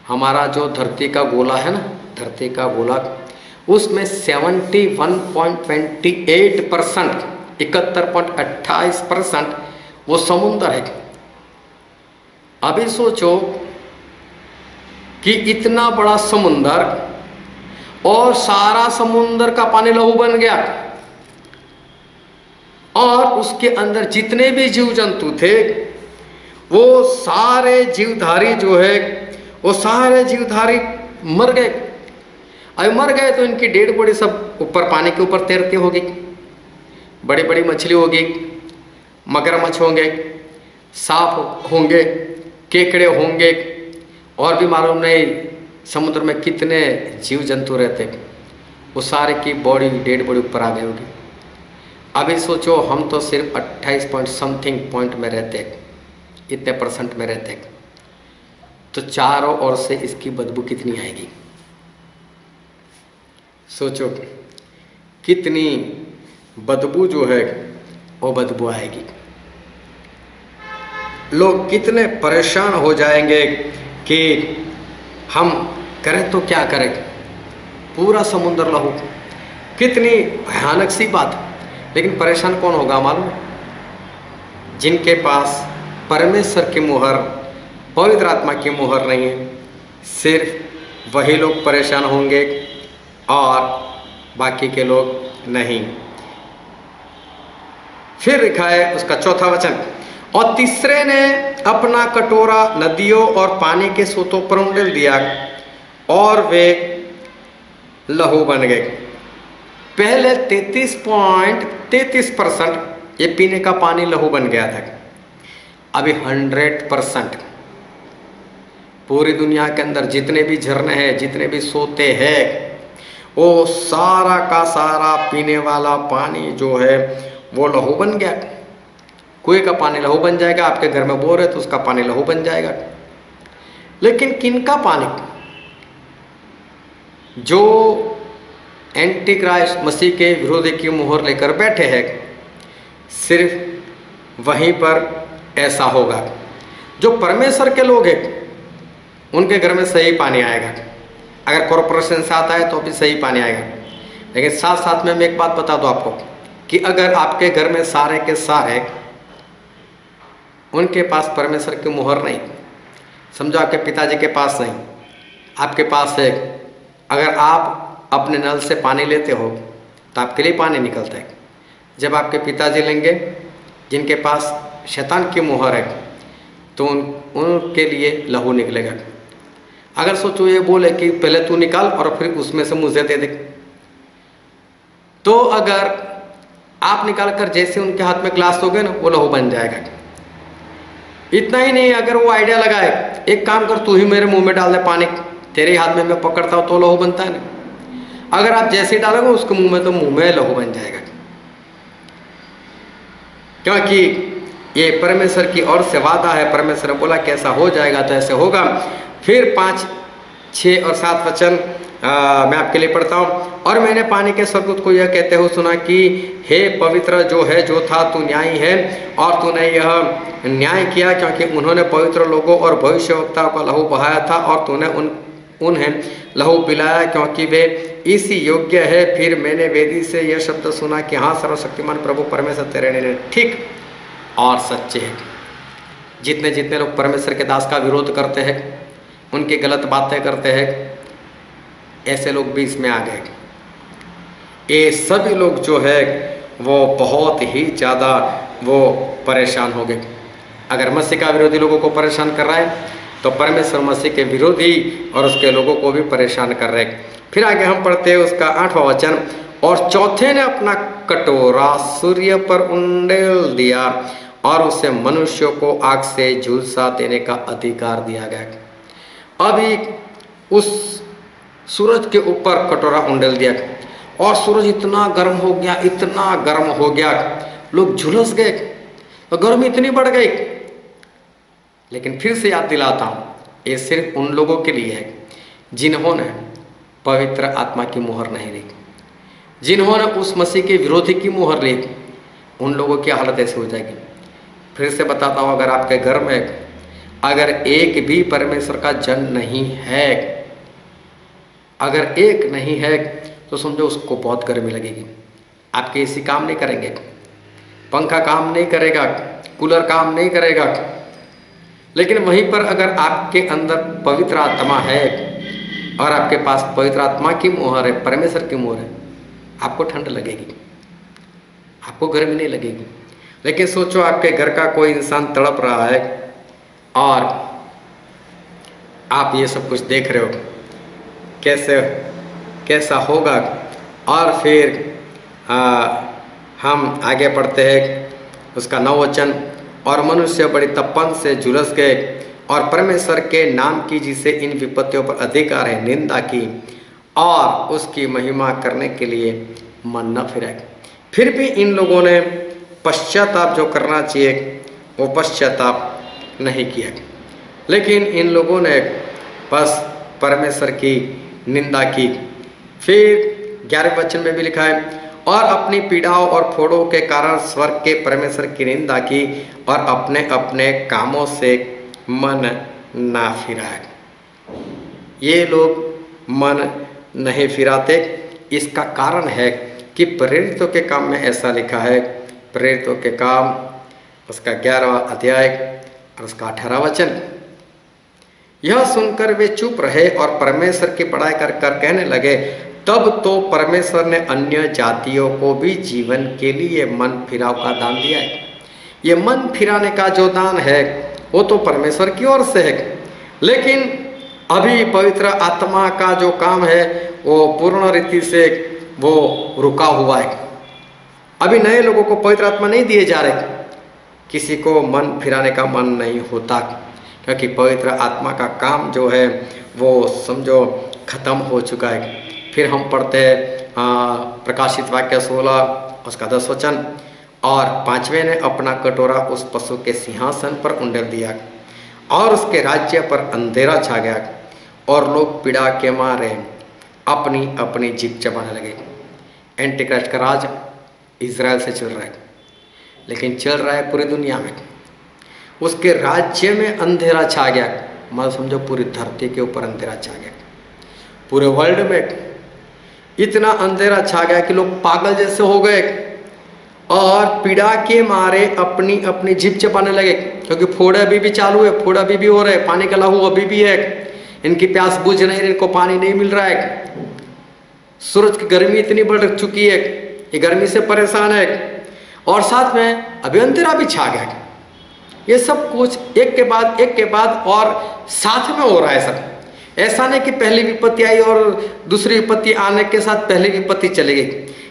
हमारा जो धरती का गोला है ना, धरती का गोला, उसमें 71.28%, 71.28% वो समुद्र है। अभी सोचो कि इतना बड़ा समुद्र और सारा समुद्र का पानी लहू बन गया और उसके अंदर जितने भी जीव जंतु थे वो सारे जीवधारी जो है वो सारे जीवधारी मर गए। अब मर गए तो इनकी डेड बॉडी सब ऊपर पानी के ऊपर तैरती होगी। बड़ी बड़ी मछली होगी, मगरमच्छ होंगे, सांप होंगे, केकड़े होंगे, और भी मालूम नहीं समुद्र में कितने जीव जंतु रहते, वो सारे की बॉडी डेड बॉडी ऊपर आ गई होगी। अभी सोचो हम तो सिर्फ 28 पॉइंट समथिंग पॉइंट में रहते, इतने % में रहते, तो चारों ओर से इसकी बदबू कितनी आएगी। सोचो कितनी बदबू जो है वो बदबू आएगी। लोग कितने परेशान हो जाएंगे कि हम करें तो क्या करें, पूरा समुद्र लहू, कितनी भयानक सी बात। लेकिन परेशान कौन होगा मालूम? जिनके पास परमेश्वर की मुहर, पवित्र आत्मा की मुहर नहीं है, सिर्फ वही लोग परेशान होंगे और बाकी के लोग नहीं। फिर लिखा है उसका चौथा वचन, और तीसरे ने अपना कटोरा नदियों और पानी के सोतों पर उंडेल दिया और वे लहू बन गए। पहले 33.33% ये पीने का पानी लहू बन गया था। अभी 100% पूरी दुनिया के अंदर जितने भी झरने हैं, जितने भी सोते हैं, वो सारा का सारा पीने वाला पानी जो है वो लहू बन गया। कुएं का पानी लहू बन जाएगा, आपके घर में बोर है तो उसका पानी लहू बन जाएगा। लेकिन किनका पानी? जो एंटी क्राइस्ट मसीह के विरोधी की मुहर लेकर बैठे हैं, सिर्फ वहीं पर ऐसा होगा। जो परमेश्वर के लोग हैं उनके घर में सही पानी आएगा। अगर कॉरपोरेशन से आता है तो भी सही पानी आएगा। लेकिन साथ साथ में मैं एक बात बता दूं आपको कि अगर आपके घर में सारे के सारे उनके पास परमेश्वर की मुहर नहीं, समझो आपके पिताजी के पास नहीं, आपके पास है, अगर आप अपने नल से पानी लेते हो तो आपके लिए पानी निकलता है। जब आपके पिताजी लेंगे जिनके पास शैतान की मुहर है तो उनके लिए लहू निकलेगा। अगर सोचो ये बोले कि पहले तू निकाल और फिर उसमें से मुझे दे दे, तो अगर आप निकाल कर जैसे उनके हाथ में ग्लास दोगे ना, वो लहू बन जाएगा। इतना ही नहीं, अगर वो आइडिया लगाए, एक काम कर तू ही मेरे मुंह में डाल दे पानी, तेरे हाथ में मैं पकड़ता हूँ तो लहू बनता है ना। अगर आप जैसे ही डालोगे उसके मुंह में, तो मुंह में लहू बन जाएगा। क्योंकि ये परमेश्वर की ओर से वादा है। परमेश्वर ने बोला कि ऐसा हो जाएगा तो ऐसे होगा। फिर 5, 6 और 7 वचन मैं आपके लिए पढ़ता हूँ। और मैंने पानी के स्वर्गदूत को यह कहते हुए सुना कि हे पवित्र जो है जो था, तू न्यायी है और तूने यह न्याय किया, क्योंकि उन्होंने पवित्र लोगों और भविष्यवक्ताओं का लहू बहाया था और तूने उन्हें लहू पिलाया, क्योंकि वे इसी योग्य है। फिर मैंने वेदी से यह शब्द सुना कि हाँ, सर्वशक्तिमान प्रभु परमेश्वर तेरे निर्णय ठीक और सच्चे हैं। जितने जितने लोग परमेश्वर के दास का विरोध करते हैं, उनकी गलत बातें करते हैं, ऐसे लोग भी इसमें आ गए। ये सभी लोग जो है वो बहुत ही ज़्यादा वो परेशान हो गए। अगर मसीह का विरोधी लोगों को परेशान कर रहा है तो परमेश्वर मसीह के विरोधी और उसके लोगों को भी परेशान कर रहे हैं। फिर आगे हम पढ़ते हैं उसका 8वां वचन, और चौथे ने अपना कटोरा सूर्य पर उंडेल दिया और उसे मनुष्यों को आग से झुलसा देने का अधिकार दिया गया। अभी उस सूरज के ऊपर कटोरा उंडेल दिया और सूरज इतना गर्म हो गया, इतना गर्म हो गया, लोग झुलस गए और गर्मी इतनी बढ़ गई। लेकिन फिर से याद दिलाता हूँ, ये सिर्फ उन लोगों के लिए है जिन्होंने पवित्र आत्मा की मुहर नहीं ली, जिन्होंने उस मसीह के विरोधी की मुहर ली। उन लोगों की हालत ऐसी हो जाएगी। फिर से बताता हूँ, अगर आपके घर में अगर एक भी परमेश्वर का जन नहीं है, अगर एक नहीं है, तो समझो उसको बहुत गर्मी लगेगी। आपके एसी काम नहीं करेंगे, पंखा काम नहीं करेगा, कूलर काम नहीं करेगा। लेकिन वहीं पर अगर आपके अंदर पवित्र आत्मा है और आपके पास पवित्र आत्मा की मुहर है, परमेश्वर की मुहर है, आपको ठंड लगेगी, आपको गर्मी नहीं लगेगी। लेकिन सोचो आपके घर का कोई इंसान तड़प रहा है और आप ये सब कुछ देख रहे हो, कैसा होगा। और फिर हम आगे पढ़ते हैं उसका 9 वचन, और मनुष्य बड़ी तपन से झुलस गए और परमेश्वर के नाम की जिसे इन विपत्तियों पर अधिकार है निंदा की और उसकी महिमा करने के लिए मन न फिराए। फिर भी इन लोगों ने पश्चाताप जो करना चाहिए वो पश्चाताप नहीं किया, लेकिन इन लोगों ने बस परमेश्वर की निंदा की। फिर 11वें वचन में भी लिखा है, और अपनी पीड़ाओं और फोड़ों के कारण स्वर्ग के परमेश्वर की निंदा की और अपने अपने कामों से मन ना फिराए। ये लोग मन नहीं फिराते। इसका कारण है कि प्रेरितों के काम में ऐसा लिखा है, प्रेरितों के काम उसका 11वां अध्याय और उसका 18वां वचन। यह सुनकर वे चुप रहे और परमेश्वर की बड़ाई कर कर कहने लगे, तब तो परमेश्वर ने अन्य जातियों को भी जीवन के लिए मन फिराव का दान दिया है। ये मन फिराने का जो दान है वो तो परमेश्वर की ओर से है, लेकिन अभी पवित्र आत्मा का जो काम है वो पूर्ण रीति से वो रुका हुआ है। अभी नए लोगों को पवित्र आत्मा नहीं दिए जा रहे, किसी को मन फिराने का मन नहीं होता, क्योंकि पवित्र आत्मा का काम जो है वो समझो खत्म हो चुका है। फिर हम पढ़ते हैं प्रकाशित वाक्य 16 उसका 10 वचन, और 5वें ने अपना कटोरा उस पशु के सिंहासन पर उंडेल दिया और उसके राज्य पर अंधेरा छा गया और लोग पीड़ा के मारे अपनी अपनी जीभ चबाने लगे। एंटी क्राइस्ट का राज इजराइल से चल रहा है, लेकिन चल रहा है पूरी दुनिया में। उसके राज्य में अंधेरा छा गया, मतलब समझो पूरी धरती के ऊपर अंधेरा छा गया। पूरे वर्ल्ड में इतना अंधेरा छा गया कि लोग पागल जैसे हो गए और पीड़ा के मारे अपनी अपनी जीभ चबाने लगे, क्योंकि फोड़े अभी भी चालू है, फोड़े अभी भी हो रहे, पानी का लहू अभी भी है, इनकी प्यास बुझ नहीं रही, इनको पानी नहीं मिल रहा है। सूरज की गर्मी इतनी बढ़ चुकी है, ये गर्मी से परेशान है, और साथ में अभी अंधेरा भी छा गया। ये सब कुछ एक के बाद और साथ में हो रहा है सब। ऐसा नहीं कि पहली विपत्ति आई और दूसरी विपत्ति आने के साथ पहली विपत्ति चली गई।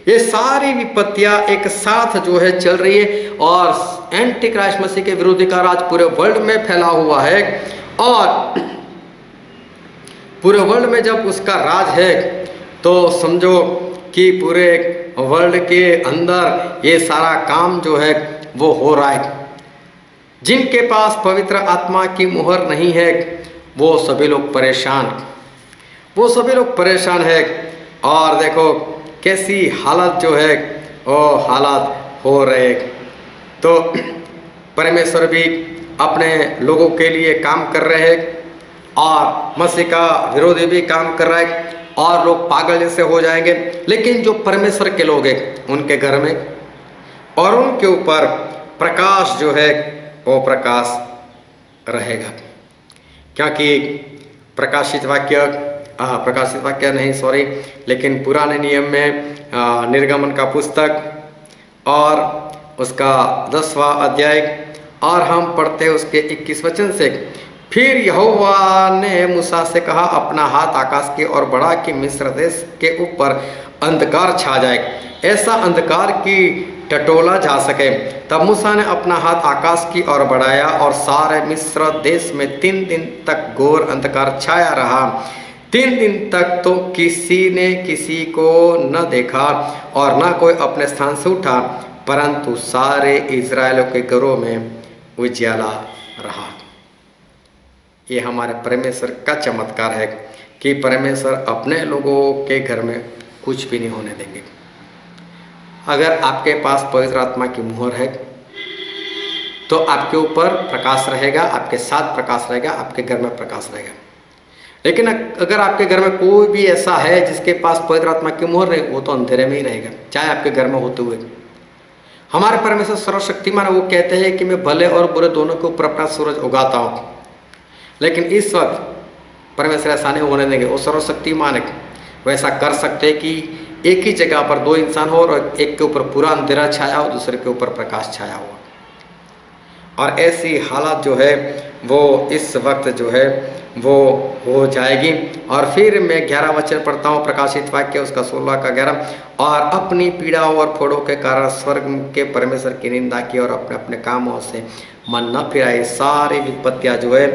ये सारी विपत्तियां एक साथ जो है चल रही है, और एंटी क्राइस्ट मसीह के विरोधी का राज पूरे वर्ल्ड में फैला हुआ है। और पूरे वर्ल्ड में जब उसका राज है तो समझो कि पूरे वर्ल्ड के अंदर ये सारा काम जो है वो हो रहा है। जिनके पास पवित्र आत्मा की मुहर नहीं है वो सभी लोग परेशान है। और देखो कैसी हालत जो है वो हालत हो रहे। तो परमेश्वर भी अपने लोगों के लिए काम कर रहे हैं और मसीह का विरोधी भी काम कर रहा है, और लोग पागल जैसे हो जाएंगे। लेकिन जो परमेश्वर के लोग हैं उनके घर में और उनके ऊपर प्रकाश जो है वो प्रकाश रहेगा, क्योंकि प्रकाशित वाक्य नहीं सॉरी, लेकिन पुराने नियम में निर्गमन का पुस्तक और उसका 10वां अध्याय, और हम पढ़ते हैं उसके 21 वचन से। फिर यहोवा ने मूसा से कहा, अपना हाथ आकाश की ओर बढ़ा कि मिस्र देश के ऊपर अंधकार छा जाए, ऐसा अंधकार की टटोला जा सके। तब मूसा ने अपना हाथ आकाश की ओर बढ़ाया और सारे मिस्र देश में 3 दिन तक घोर अंधकार छाया रहा। 3 दिन तक तो किसी ने किसी को न देखा और न कोई अपने स्थान से उठा, परंतु सारे इज़राइलियों के घरों में उजियाला रहा। ये हमारे परमेश्वर का चमत्कार है कि परमेश्वर अपने लोगों के घर में कुछ भी नहीं होने देंगे। अगर आपके पास पवित्र आत्मा की मुहर है तो आपके ऊपर प्रकाश रहेगा, आपके साथ प्रकाश रहेगा, आपके घर में प्रकाश रहेगा। लेकिन अगर आपके घर में कोई भी ऐसा है जिसके पास पवित्र आत्मा की मुहर नहीं, वो तो अंधेरे में ही रहेगा, चाहे आपके घर में होते हुए। हमारे परमेश्वर सर्वशक्तिमान, वो कहते हैं कि मैं भले और बुरे दोनों के ऊपर अपना सूरज उगाता हूँ। लेकिन इस वक्त परमेश्वर ऐसा नहीं होने देंगे। वो सर्वशक्तिमान है, वैसा कर सकते हैं कि एक ही जगह पर 2 इंसान हो और एक के ऊपर पूरा अंधेरा छाया हो, दूसरे के ऊपर प्रकाश छाया हो। और ऐसी हालत जो है वो इस वक्त जो है वो हो जाएगी। और फिर मैं 11 वचन पढ़ता हूँ, प्रकाशित वाक्य उसका 16 का 11। और अपनी पीड़ाओं और फोड़ों के कारण स्वर्ग के परमेश्वर की निंदा की और अपने अपने कामों से मन न फिराए। सारी विपत्तियाँ जो है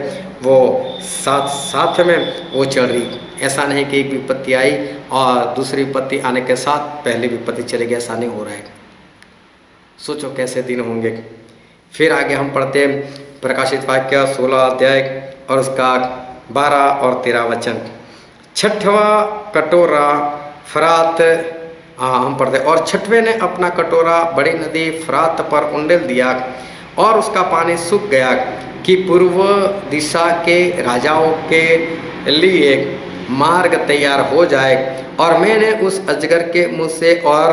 वो साथ साथ में वो चल रही। ऐसा नहीं कि एक विपत्ति आई और दूसरी विपत्ति आने के साथ पहली विपत्ति चली गई, ऐसा नहीं हो रहा है। सोचो कैसे दिन होंगे। फिर आगे हम पढ़ते हैं प्रकाशित वाक्य 16 अध्याय और उसका 12 और 13 वचन। 6वां कटोरा फरात, हम पढ़ते, और 6वें ने अपना कटोरा बड़ी नदी फरात पर उंडेल दिया और उसका पानी सूख गया कि पूर्व दिशा के राजाओं के लिए मार्ग तैयार हो जाए। और मैंने उस अजगर के मुंह से और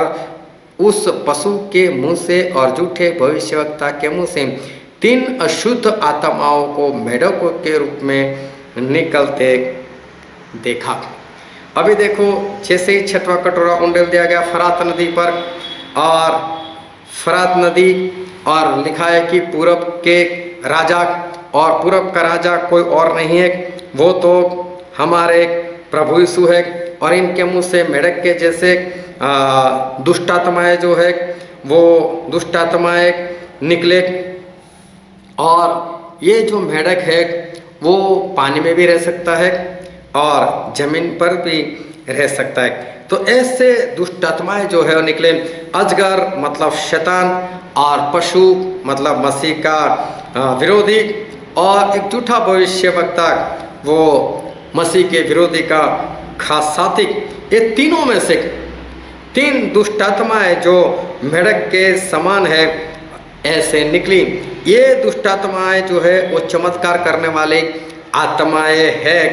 उस पशु के मुंह से और झूठे भविष्यवक्ता के मुंह से 3 अशुद्ध आत्माओं को मेढकों के रूप में निकलते देखा। अभी देखो, जैसे ही 6वां कटोरा उंडेल दिया गया फरात नदी पर, और फरात नदी, और लिखा है कि पूरब के राजा, और पूरब का राजा कोई और नहीं है, वो तो हमारे प्रभु यीशु है। और इनके मुंह से मेढक के जैसे दुष्ट आत्माएं जो है वो दुष्ट आत्माएं निकले। और ये जो मेढक है वो पानी में भी रह सकता है और जमीन पर भी रह सकता है। तो ऐसे दुष्ट आत्माएं जो है वो निकले। अजगर मतलब शैतान, और पशु मतलब मसीह का विरोधी, और एक झूठा भविष्यवक्ता वो मसीह के विरोधी का खास साथी। ये तीनों में से 3 दुष्ट आत्माएं जो मेढक के समान है ऐसे निकली। ये दुष्ट आत्माएं जो है वो चमत्कार करने वाली आत्माएं हैं,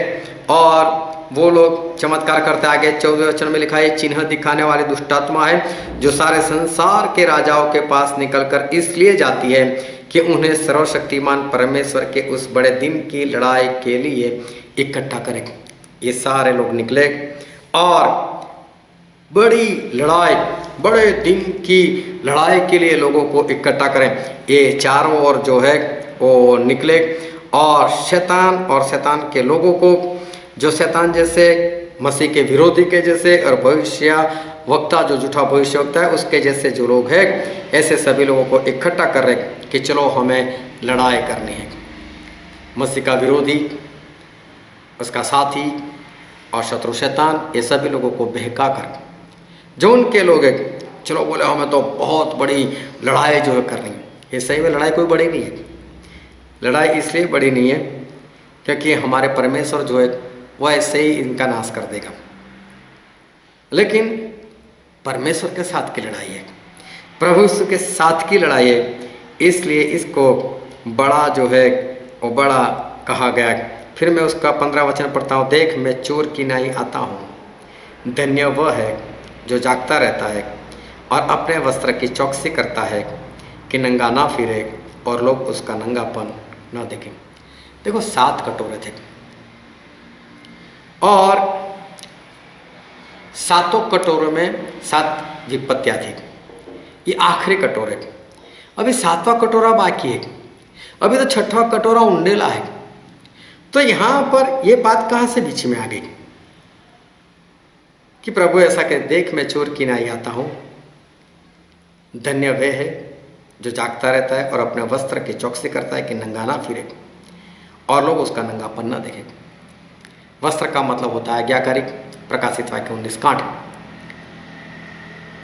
और वो लोग चमत्कार करते। आगे 14वें वचन में लिखा है, चिन्ह दिखाने वाली दुष्ट आत्मा है जो सारे संसार के राजाओं के पास निकलकर इसलिए जाती है कि उन्हें सर्वशक्तिमान परमेश्वर के उस बड़े दिन की लड़ाई के लिए इकट्ठा करें। ये सारे लोग निकले और बड़ी लड़ाई, बड़े दिन की लड़ाई के लिए लोगों को इकट्ठा करें। ये चारों ओर जो है वो निकले, और शैतान के लोगों को, जो शैतान जैसे, मसीह के विरोधी के जैसे, और भविष्य वक्ता जो झूठा भविष्य वक्ता है उसके जैसे जो लोग हैं, ऐसे सभी लोगों को इकट्ठा कर रहे कि चलो हमें लड़ाई करनी है। मसीह का विरोधी, उसका साथी और शत्रु शैतान, ये सभी लोगों को बहका कर जो उनके लोग हैं, चलो बोले हमें तो बहुत बड़ी लड़ाई जो है करनी है। ये सही में लड़ाई कोई बड़ी नहीं है। लड़ाई इसलिए बड़ी नहीं है क्योंकि हमारे परमेश्वर जो है वो ऐसे ही इनका नाश कर देगा। लेकिन परमेश्वर के साथ की लड़ाई है, प्रभु यीशु के साथ की लड़ाई है, इसलिए इसको बड़ा जो है वो बड़ा कहा गया। फिर मैं उसका 15 वचन पढ़ता हूँ। देख, मैं चोर की नाई आता हूँ, धन्य वह है जो जागता रहता है और अपने वस्त्र की चौकसी करता है कि नंगा ना फिरे और लोग उसका नंगापन ना देखें। देखो 7 कटोरे थे और 7 कटोरों में 7 विपत्तियाँ थी। ये आखिरी कटोरे, अभी 7वां कटोरा बाकी है, अभी तो 6वां कटोरा उंडेला है। तो यहाँ पर ये बात कहाँ से बीच में आ गई कि प्रभु ऐसा कहे, देख मैं चोर की नाई आता हूँ, धन्य वह है जो जागता रहता है और अपने वस्त्र की चौकसी करता है कि नंगा ना फिरे और लोग उसका नंगापन न देखें। वस्त्र का मतलब होता है आज्ञाकारी, प्रकाशित वाक्य 19:8।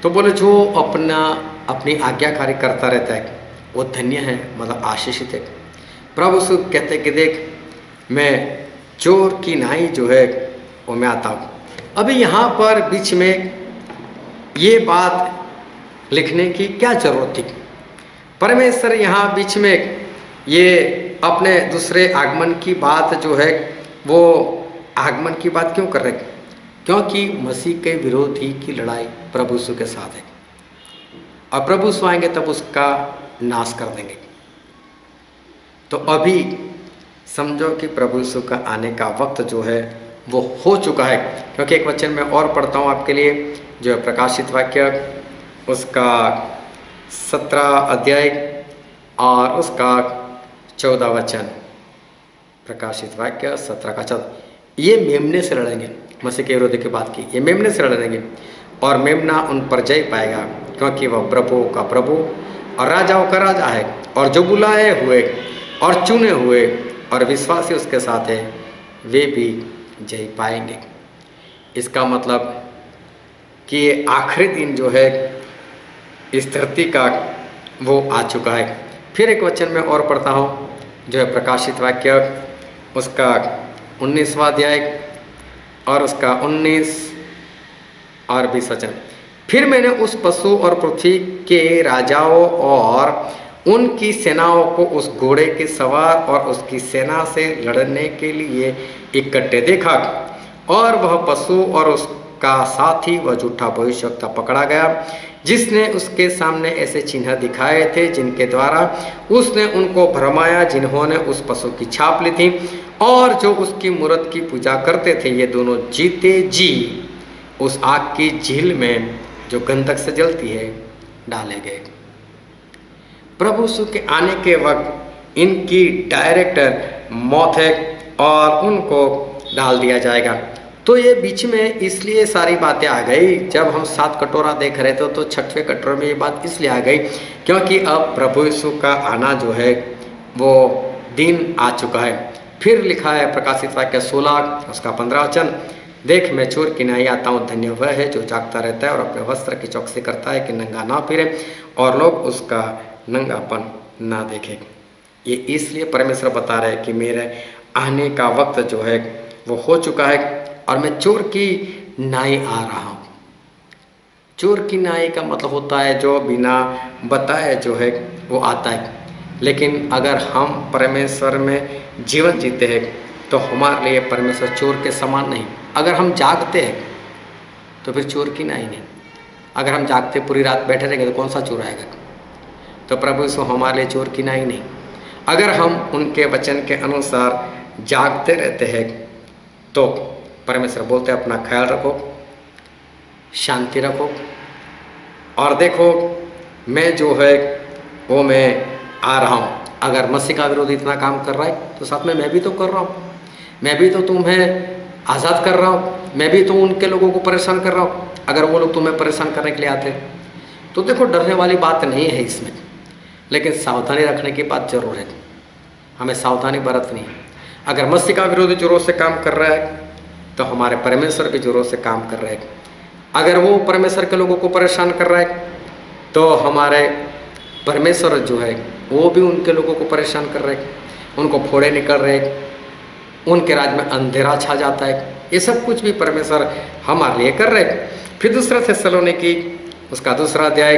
तो बोले जो अपनी आज्ञाकारी करता रहता है वो धन्य है, मतलब आशीषित है। प्रभु यीशु कहते कि देख मैं चोर की नाई जो है वो मैं आता हूँ। अभी यहाँ पर बीच में ये बात लिखने की क्या जरूरत थी? परमेश्वर यहाँ बीच में ये अपने दूसरे आगमन की बात जो है वो आगमन की बात क्यों कर रहे? क्योंकि मसीह के विरोधी की लड़ाई प्रभु यीशु के साथ है और प्रभु यीशु आएंगे तब उसका नाश कर देंगे। तो अभी समझो कि प्रभु यीशु का आने का वक्त जो है वो हो चुका है। क्योंकि एक वचन में और पढ़ता हूँ आपके लिए, जो है प्रकाशित वाक्य उसका 17 अध्याय और उसका 14 वचन। प्रकाशित वाक्य 17 का 14। ये मेमने से लड़ेंगे, मसीह के विरोधी की बात की, ये मेमने से लड़ेंगे और मेमना उन पर जय पाएगा, क्योंकि वह प्रभु का प्रभु और राजाओं का राजा है और जो बुलाए हुए और चुने हुए और विश्वासी उसके साथ है वे भी जय पाएंगे। इसका मतलब कि ये आखिरी दिन जो है इस धरती का वो आ चुका है। फिर एक वचन में और पढ़ता हूँ, जो है प्रकाशित वाक्य उसका 19वां अध्याय और उसका 19 और 20 वचन। फिर मैंने उस पशु और पृथ्वी के राजाओं और उनकी सेनाओं को उस घोड़े के सवार और उसकी सेना से लड़ने के लिए इकट्ठे देखा और वह पशु और उसका साथी वह झूठा भविष्यवक्ता पकड़ा गया, जिसने उसके सामने ऐसे चिन्ह दिखाए थे जिनके द्वारा उसने उनको भरमाया, जिन्होंने उस पशु की छाप ली थी और जो उसकी मूरत की पूजा करते थे। ये दोनों जीते जी उस आग की झील में जो गंधक से जलती है डाले गए। प्रभु यीशु के आने के वक्त इनकी डायरेक्ट मौत है और उनको डाल दिया जाएगा। तो ये बीच में इसलिए सारी बातें आ गई। जब हम 7 कटोरा देख रहे थे तो 6वें कटोरे में ये बात इसलिए आ गई क्योंकि अब प्रभु यीशु का आना जो है वो दिन आ चुका है। फिर लिखा है प्रकाशित वाक्य 16 उसका 15 वचन, देख मैं चोर की नाई आता हूँ, धन्य वह है जो जागता रहता है और अपने वस्त्र की चौकसी करता है कि नंगा ना फिरे और लोग उसका नंगापन ना देखें। ये इसलिए परमेश्वर बता रहे हैं कि मेरे आने का वक्त जो है वो हो चुका है और मैं चोर की नाई आ रहा हूँ। चोर की नाई का मतलब होता है जो बिना बताए जो है वो आता है। लेकिन अगर हम परमेश्वर में जीवन जीते हैं तो हमारे लिए परमेश्वर चोर के समान नहीं। अगर हम जागते हैं तो फिर चोर की नाई नहीं। अगर हम जागते पूरी रात बैठे रहेंगे तो कौन सा चोर आएगा? तो प्रभु यीशु हमारे लिए चोर की नाई नहीं। अगर हम उनके वचन के अनुसार जागते रहते हैं तो परमेश्वर बोलते हैं अपना ख्याल रखो, शांति रखो और देखो मैं जो है वो मैं आ रहा हूँ। अगर मसीह का विरोधी इतना काम कर रहा है तो साथ में मैं भी तो कर रहा हूँ। मैं भी तो तुम्हें आज़ाद कर रहा हूँ। मैं भी तो उनके लोगों को परेशान कर रहा हूँ। अगर वो लोग तुम्हें परेशान करने के लिए आते तो देखो डरने वाली बात नहीं है इसमें, लेकिन सावधानी रखने की बात जरूर है। हमें सावधानी बरतनी है। अगर मसीह का विरोधी जोरों से काम कर रहा है तो हमारे परमेश्वर भी जोरों से काम कर रहे हैं। अगर वो परमेश्वर के लोगों को परेशान कर रहा है तो हमारे परमेश्वर जो है वो भी उनके लोगों को परेशान कर रहे हैं। उनको फोड़े निकल रहे हैं, उनके राज्य में अंधेरा छा जाता है। ये सब कुछ भी परमेश्वर हमारे लिए कर रहे हैं। फिर दूसरा थिस्सलुनीकी उसका 2 अध्याय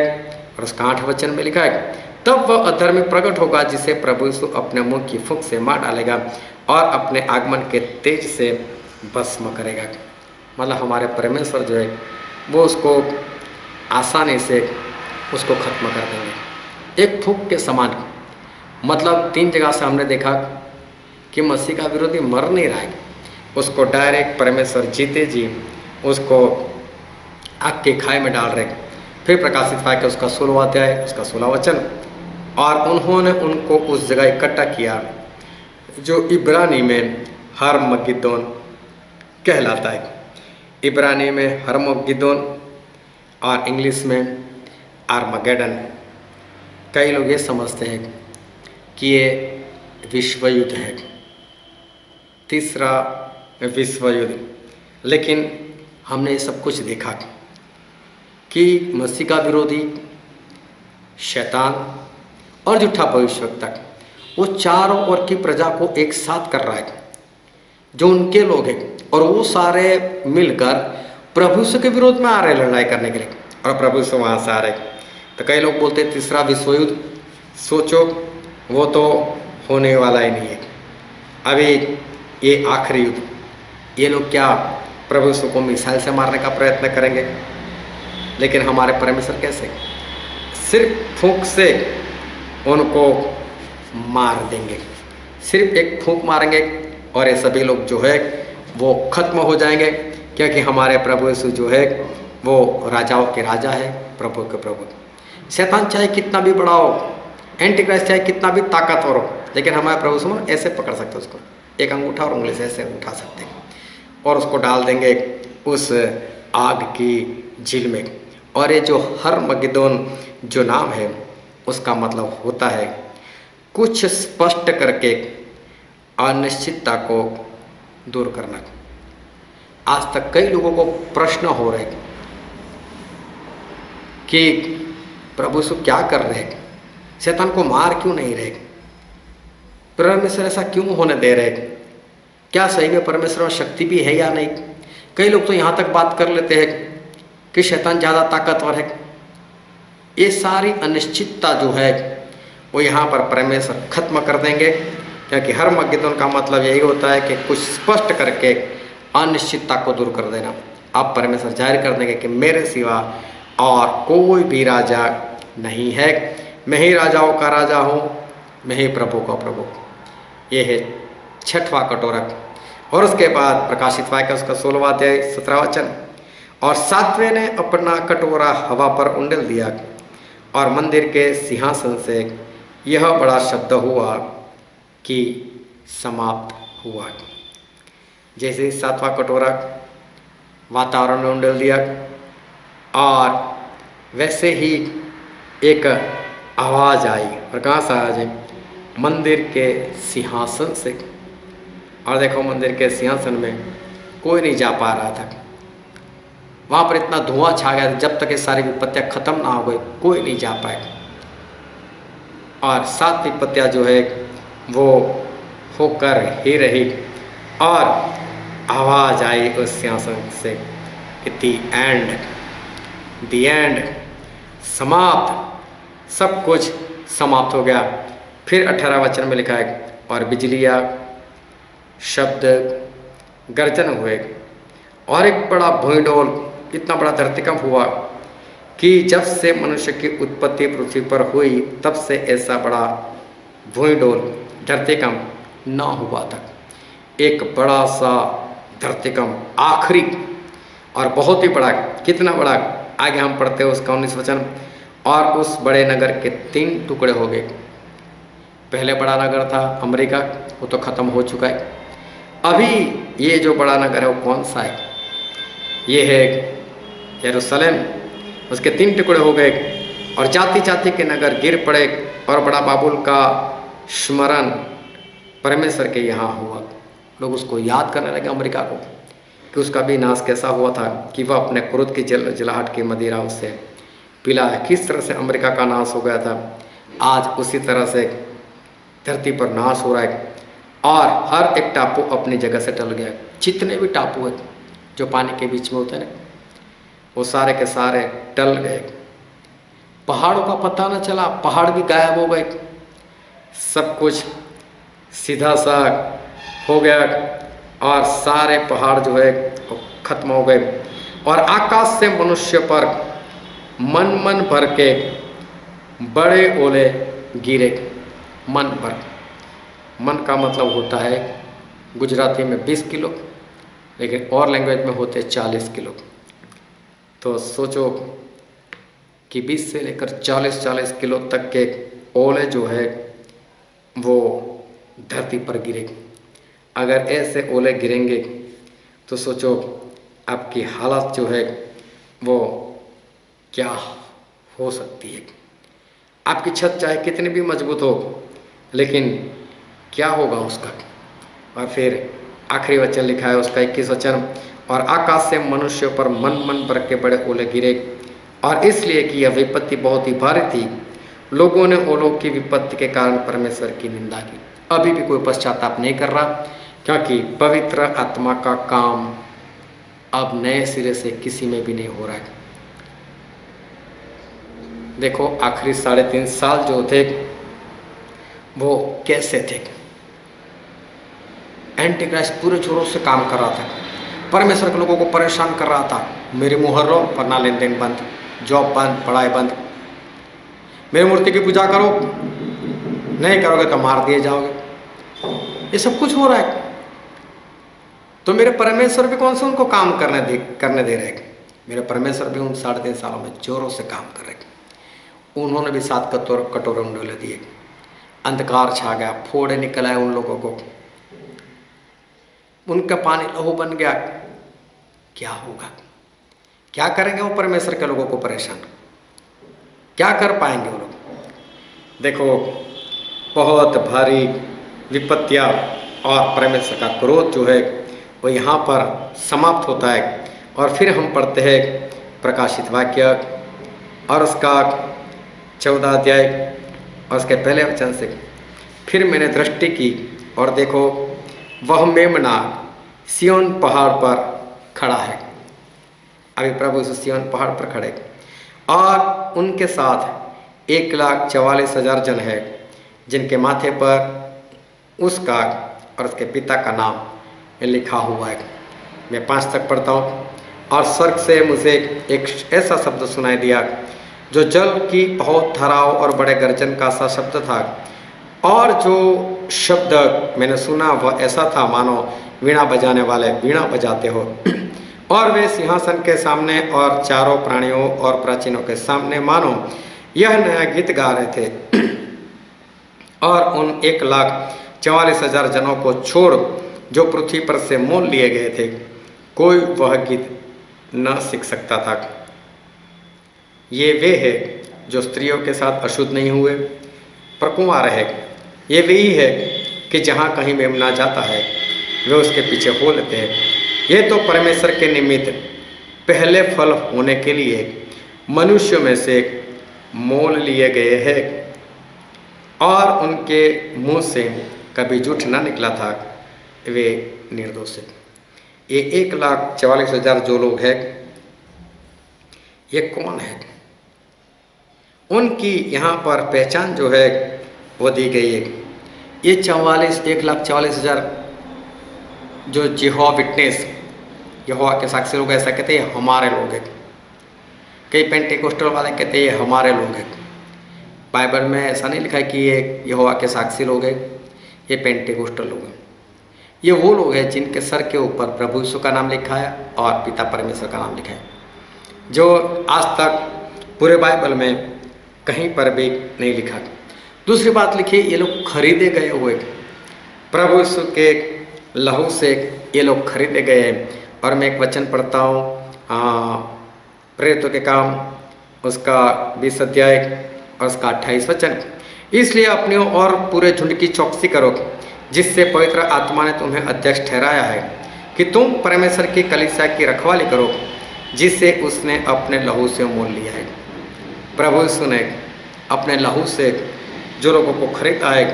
और उसका 8 वचन में लिखा है, तब वह अधर्मी प्रकट होगा जिसे प्रभु यीशु अपने मुंह की फूंक से मार डालेगा और अपने आगमन के तेज से भस्म करेगा। मतलब हमारे परमेश्वर जो है वो उसको आसानी से उसको खत्म कर देंगे एक फूंक के समान। मतलब 3 जगह से हमने देखा कि मसीह का विरोधी मर नहीं रहा है, उसको डायरेक्ट परमेश्वर जीते जी उसको आग के खाई में डाल रहे। फिर प्रकाशित वाक्य उसका 16वां अध्याय उसका 16 वचन, और उन्होंने उनको उस जगह इकट्ठा किया जो इब्रानी में हर्मगिद्दोन कहलाता है। इब्रानी में हर्मगिद्दोन और इंग्लिश में आर्मागेडन। कई लोग ये समझते हैं कि ये विश्व युद्ध है, तीसरा विश्व युद्ध। लेकिन हमने ये सब कुछ देखा कि मसीह का विरोधी शैतान और झूठा भविष्यवक्ता वो चारों ओर की प्रजा को एक साथ कर रहा है, जो उनके लोग हैं, और वो सारे मिलकर प्रभु यीशु के विरोध में आ रहे लड़ाई करने के लिए, और प्रभु यीशु वहाँ से आ रहे। तो कई लोग बोलते हैं तीसरा विश्व युद्ध, सोचो वो तो होने वाला ही नहीं है, अभी ये आखिरी युद्ध। ये लोग क्या प्रभु यीशु को मिसाइल से मारने का प्रयत्न करेंगे? लेकिन हमारे परमेश्वर कैसे? सिर्फ फूंक से उनको मार देंगे, सिर्फ एक फूंक मारेंगे और ये सभी लोग जो है वो खत्म हो जाएंगे, क्योंकि हमारे प्रभु यीशु जो है वो राजाओं के राजा है, प्रभु के प्रभु। शैतान चाहे कितना भी बड़ा हो, एंटी क्राइस्ट चाहे कितना भी ताकतवर हो, लेकिन हमारे प्रभु यीशु ऐसे पकड़ सकते उसको, एक अंगूठा और उंगली से ऐसे उठा सकते हैं और उसको डाल देंगे उस आग की झील में। और ये जो हर्मगिदोन जो नाम है उसका मतलब होता है कुछ स्पष्ट करके अनिश्चितता को दूर करना। आज तक कई लोगों को प्रश्न हो रहे कि प्रभु यीशु क्या कर रहे हैं, शैतान को मार क्यों नहीं रहे, परमेश्वर ऐसा क्यों होने दे रहे, क्या सही में परमेश्वर में शक्ति भी है या नहीं। कई लोग तो यहाँ तक बात कर लेते हैं कि शैतान ज़्यादा ताकतवर है। ये सारी अनिश्चितता जो है वो यहाँ पर परमेश्वर खत्म कर देंगे, क्योंकि हर्मगिदोन का मतलब यही होता है कि कुछ स्पष्ट करके अनिश्चितता को दूर कर देना। अब परमेश्वर जाहिर कर देंगे कि मेरे सिवा और कोई भी राजा नहीं है, मैं ही राजाओं का राजा हूँ, मैं ही प्रभु का प्रभु। ये है छठवां कटोरा। और उसके बाद प्रकाशित वाक्य उसका 16वां अध्याय 17वां वचन, और सातवें ने अपना कटोरा हवा पर उंडेल दिया और मंदिर के सिंहासन से यह बड़ा शब्द हुआ कि समाप्त हुआ। जैसे सातवां कटोरा वातावरण में उंडेल दिया, और वैसे ही एक आवाज़ आई, और कहाँ से आवाज़ आई? मंदिर के सिंहासन से। और देखो मंदिर के सिंहासन में कोई नहीं जा पा रहा था, वहाँ पर इतना धुआं छा गया, जब तक ये सारी विपत्तियाँ खत्म ना हो गई कोई नहीं जा पाए। और 7 विपत्तियाँ जो है वो होकर ही रही, और आवाज़ आई उस सिंहासन से कि दी एंड, समाप्त, सब कुछ समाप्त हो गया। फिर 18 वचन में लिखा है, और बिजलियाँ, शब्द, गर्जन हुए, और एक बड़ा भूइंडोल, इतना बड़ा धरतीकंप हुआ कि जब से मनुष्य की उत्पत्ति पृथ्वी पर हुई तब से ऐसा बड़ा भूइंडोल धरतीकंप ना हुआ था। एक बड़ा सा धरतीकंप, आखिरी और बहुत ही बड़ा। कितना बड़ा? आगे हम पढ़ते हैं उसका 19 वचन, और उस बड़े नगर के 3 टुकड़े हो गए। पहले बड़ा नगर था अमेरिका, वो तो ख़त्म हो चुका है। अभी ये जो बड़ा नगर है वो कौन सा है? ये है यरूशलेम। उसके 3 टुकड़े हो गए, और जाति जाति के नगर गिर पड़े, और बड़ा बाबुल का स्मरण परमेश्वर के यहाँ हुआ। लोग उसको याद करने लगे, अमेरिका को, कि उसका भी नाश कैसा हुआ था, कि वह अपने क्रोध की जलाहट की मदिरा उससे पिला है। किस तरह से अमेरिका का नाश हो गया था, आज उसी तरह से धरती पर नाश हो रहा है, और हर एक टापू अपनी जगह से टल गया। जितने भी टापू हैं जो पानी के बीच में होते हैं ना, वो सारे के सारे टल गए। पहाड़ों का पता न चला, पहाड़ भी गायब हो गए, सब कुछ सीधा सा हो गया, और सारे पहाड़ जो है वो खत्म हो गए। और आकाश से मनुष्य पर मन भर के बड़े ओले गिरे। मन भर, मन का मतलब होता है गुजराती में 20 किलो, लेकिन और लैंग्वेज में होते 40 किलो। तो सोचो कि 20 से लेकर 40 किलो तक के ओले जो है वो धरती पर गिरे। अगर ऐसे ओले गिरेंगे तो सोचो आपकी हालत जो है वो क्या हो सकती है। आपकी छत चाहे कितनी भी मजबूत हो, लेकिन क्या होगा उसका। और फिर आखिरी वचन लिखा है उसका 21 वचन, और आकाश से मनुष्यों पर मन मन भर के बड़े ओले गिरे, और इसलिए कि यह विपत्ति बहुत ही भारी थी, लोगों ने ओलों की विपत्ति के कारण परमेश्वर की निंदा की। अभी भी कोई पश्चाताप नहीं कर रहा, क्योंकि पवित्र आत्मा का काम अब नए सिरे से किसी में भी नहीं हो रहा है। देखो आखिरी 3.5 साल जो थे वो कैसे थे। एंटी क्राइस्ट पूरे जोरों से काम कर रहा था, परमेश्वर के लोगों को परेशान कर रहा था। मेरे मुहर्रों पर ना लेन देन बंद, जॉब बंद, पढ़ाई बंद, मेरी मूर्ति की पूजा करो, नहीं करोगे तो मार दिए जाओगे। ये सब कुछ हो रहा है। तो मेरे परमेश्वर भी कौन से उनको काम करने दे रहे हैं। मेरे परमेश्वर भी उन 3.5 सालों में जोरों से काम कर रहे हैं। उन्होंने भी 7 कटोरे उंडेले दिए, अंधकार छा गया, फोड़े निकल आए उन लोगों को, उनका पानी लहू बन गया। क्या होगा, क्या करेंगे वो परमेश्वर के लोगों को परेशान, क्या कर पाएंगे वो लोग। देखो बहुत भारी विपत्तियां और परमेश्वर का क्रोध जो है वो यहाँ पर समाप्त होता है। और फिर हम पढ़ते हैं प्रकाशित वाक्य और उसका 14 अध्याय और उसके पहले वचन से। फिर मैंने दृष्टि की और देखो वह मेमना सिय्योन पहाड़ पर खड़ा है। अभी प्रभु यीशु सिय्योन पहाड़ पर खड़े, और उनके साथ 1,44,000 जन है, जिनके माथे पर उसका और उसके पिता का नाम लिखा हुआ है। मैं 5 तक पढ़ता हूँ। और स्वर्ग से मुझे एक ऐसा शब्द सुनाई दिया जो जल की बहुत धाराओं और बड़े गर्जन का सा शब्द था, और जो शब्द मैंने सुना वह ऐसा था मानो वीणा बजाने वाले वीणा बजाते हो। और वे सिंहासन के सामने और चारों प्राणियों और प्राचीनों के सामने मानो यह नया गीत गा रहे थे। और उन 1,44,000 जनों को छोड़ जो पृथ्वी पर से मोल लिए गए थे, कोई वह गीत न सीख सकता था। ये वे है जो स्त्रियों के साथ अशुद्ध नहीं हुए, पर कुंवारे है। ये वही है कि जहाँ कहीं मेमना जाता है वे उसके पीछे हो लेते हैं। ये तो परमेश्वर के निमित्त पहले फल होने के लिए मनुष्यों में से मोल लिए गए हैं, और उनके मुंह से कभी झूठ न निकला था, वे निर्दोष हैं। ये 1,44,000 जो लोग हैं, ये कौन है? उनकी यहाँ पर पहचान जो है वो दी गई है। ये 1,44,000 जो यहोवा विटनेस, यहोवा के साक्षी लोग ऐसा कहते हैं हमारे लोग हैं। कई पेंटेकोस्टल वाले कहते हैं हमारे लोग हैं। बाइबल में ऐसा नहीं लिखा है कि ये यहोवा के साक्षी लोग हैं, ये पेंटेकोस्टल लोग हैं। ये वो लोग हैं जिनके सर के ऊपर प्रभु यीशु का नाम लिखा है और पिता परमेश्वर का नाम लिखा है, जो आज तक पूरे बाइबल में कहीं पर भी नहीं लिखा। दूसरी बात लिखी, ये लोग खरीदे गए हुए, प्रभु यीशु के लहू से ये लोग खरीदे गए हैं। और मैं एक वचन पढ़ता हूँ, प्रेरितों के काम उसका 20 अध्याय और उसका 28 वचन। इसलिए अपने और पूरे झुंड की चौकसी करो, जिससे पवित्र आत्मा ने तुम्हें अध्यक्ष ठहराया है, कि तुम परमेश्वर की कलीसिया की रखवाली करो, जिसे उसने अपने लहू से मोल लिया है। प्रभु यीशु ने अपने लहू से जो लोगों को खरीदा है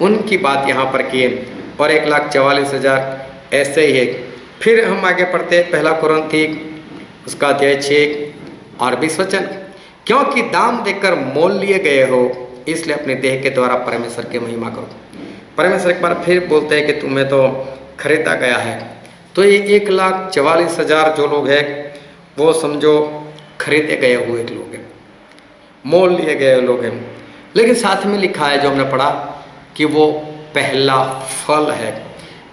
उनकी बात यहाँ पर की है। और 1,44,000 ऐसे ही है। फिर हम आगे पढ़ते हैं 1 कुरिन्थी उसका अध्याय 6 और 20 वचन। क्योंकि दाम देकर मोल लिए गए हो, इसलिए अपने देह के द्वारा परमेश्वर की महिमा करो। परमेश्वर एक बार फिर बोलते हैं कि तुम्हें तो खरीदा गया है। तो ये 1,44,000 जो लोग हैं वो समझो खरीदे गए हुए लोग हैं, मोल लिए गए लोग हैं। लेकिन साथ में लिखा है जो हमने पढ़ा कि वो पहला फल है।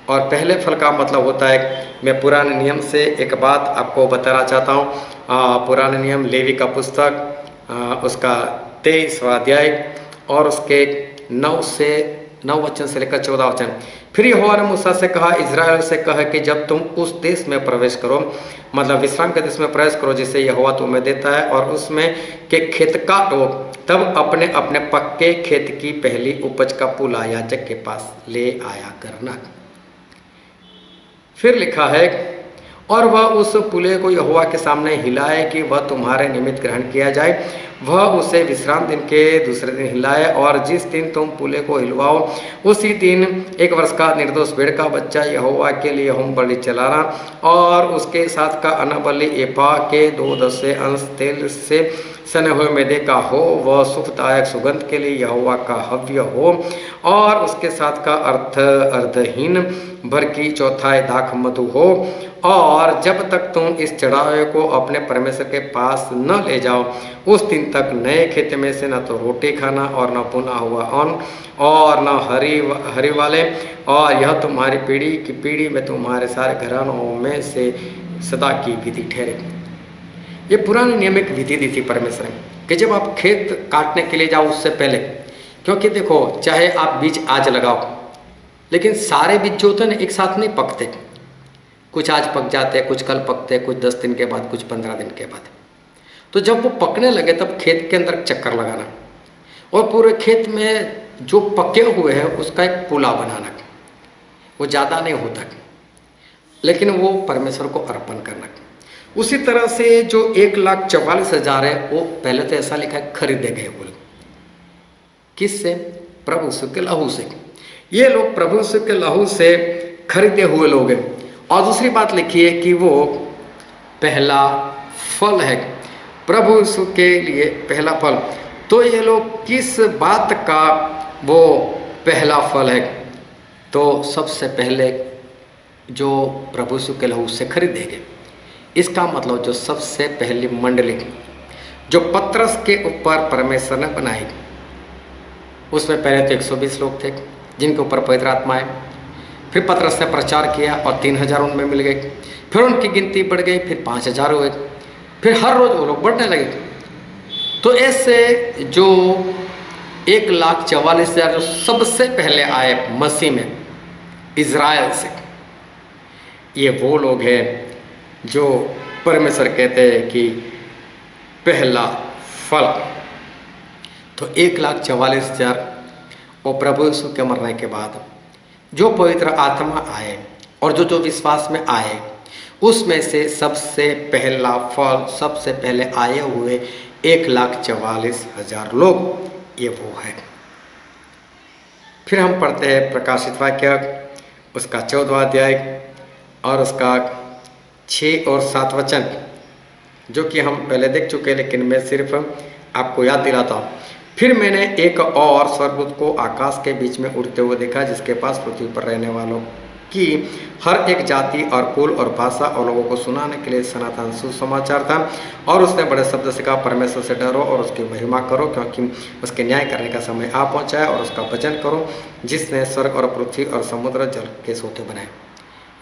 और पहले फल का मतलब होता है, मैं पुराने नियम से एक बात आपको बताना चाहता हूँ। पुराने नियम लेवी का पुस्तक उसका 23वां अध्याय और उसके 9 से 9 वचन से लेकर 14 वचन। फिर यहोवा ने मूसा से कहा, इस्राएल से कह कि जब तुम उस देश में प्रवेश करो, मतलब विश्राम के देश में प्रवेश करो जिसे यहोवा तुम्हें देता है, और उसमें के खेत काटो, तब अपने अपने पक्के खेत की पहली उपज का पुला याजक के पास ले आया करना। फिर लिखा है, और वह उस पुले को यहोवा के सामने हिलाए कि वह तुम्हारे निमित्त ग्रहण किया जाए। वह उसे विश्राम दिन के दूसरे दिन हिलाए, और जिस दिन तुम पुले को हिलवाओ उसी दिन 1 वर्ष का निर्दोष भेड़ का बच्चा यहोवा के लिए होम बलि चलाना, और उसके साथ का अन्नबलि एपा के 2/10 अंश तेल से सने हुए मैदे का हो, वह सुखदायक सुगंध के लिए यहोवा का हव्य हो, और उसके साथ का अर्धहीन भर की 1/4 दाख मधु हो। और जब तक तुम इस चढ़ावे को अपने परमेश्वर के पास न ले जाओ, उस दिन तक नए खेत में से न तो रोटी खाना और न भुना हुआ अन्न और न हरी वाले, और यह तुम्हारी पीढ़ी की पीढ़ी में तुम्हारे सारे घरानों में से सदा की विधि ठहरे। ये पुरानी नियम एक विधि दी थी परमेश्वर ने कि जब आप खेत काटने के लिए जाओ उससे पहले, क्योंकि देखो चाहे आप बीज आज लगाओ, लेकिन सारे बीज जो होते हैं ना एक साथ नहीं पकते, कुछ आज पक जाते हैं, कुछ कल पकते हैं, कुछ 10 दिन के बाद, कुछ 15 दिन के बाद। तो जब वो पकने लगे तब खेत के अंदर चक्कर लगाना, और पूरे खेत में जो पके हुए हैं उसका एक पुला बनाना। वो ज़्यादा नहीं होता, लेकिन वो परमेश्वर को अर्पण करना। उसी तरह से जो 1,44,000 है, वो पहले तो ऐसा लिखा है खरीदे गए वो लोग। किससे? प्रभु यीशु के लहू से। ये लोग प्रभु यीशु के लहू से खरीदे हुए लोग हैं। और दूसरी बात लिखी है कि वो पहला फल है, प्रभु यीशु के लिए पहला फल। तो ये लोग किस बात का वो पहला फल है? तो सबसे पहले जो प्रभु यीशु के लहू से खरीदेंगे, इसका मतलब जो सबसे पहली मंडली जो पतरस के ऊपर परमेश्वर ने बनाई, उसमें पहले तो 120 लोग थे जिनके ऊपर पवित्र आत्मा है। फिर पतरस ने प्रचार किया और 3,000 उनमें मिल गए। फिर उनकी गिनती बढ़ गई, फिर 5,000 हुए, फिर हर रोज वो लोग बढ़ने लगे। तो ऐसे जो 1,44,000 जो सबसे पहले आए मसीह में इज़राइल से, ये वो लोग हैं जो परमेश्वर कहते हैं कि पहला फल। तो 1,44,000 और प्रभु यीशु के मरने के बाद जो पवित्र आत्मा आए और जो विश्वास में आए, उसमें से सबसे पहला फल, सबसे पहले आए हुए 1,44,000 लोग, ये वो है। फिर हम पढ़ते हैं प्रकाशित वाक्य उसका 14वां अध्याय और उसका 6 और 7 वचन, जो कि हम पहले देख चुके, लेकिन मैं सिर्फ आपको याद दिलाता हूँ। फिर मैंने एक और स्वर्गदूत को आकाश के बीच में उड़ते हुए देखा, जिसके पास पृथ्वी पर रहने वालों की हर एक जाति और कुल और भाषा और लोगों को सुनाने के लिए सनातन सुसमाचार था। और उसने बड़े शब्द से कहा, परमेश्वर से डरो और उसकी महिमा करो, क्योंकि उसके न्याय करने का समय आ पहुँचा है, और उसका भजन करो जिसने स्वर्ग और पृथ्वी और समुद्र जल के सोते बनाए।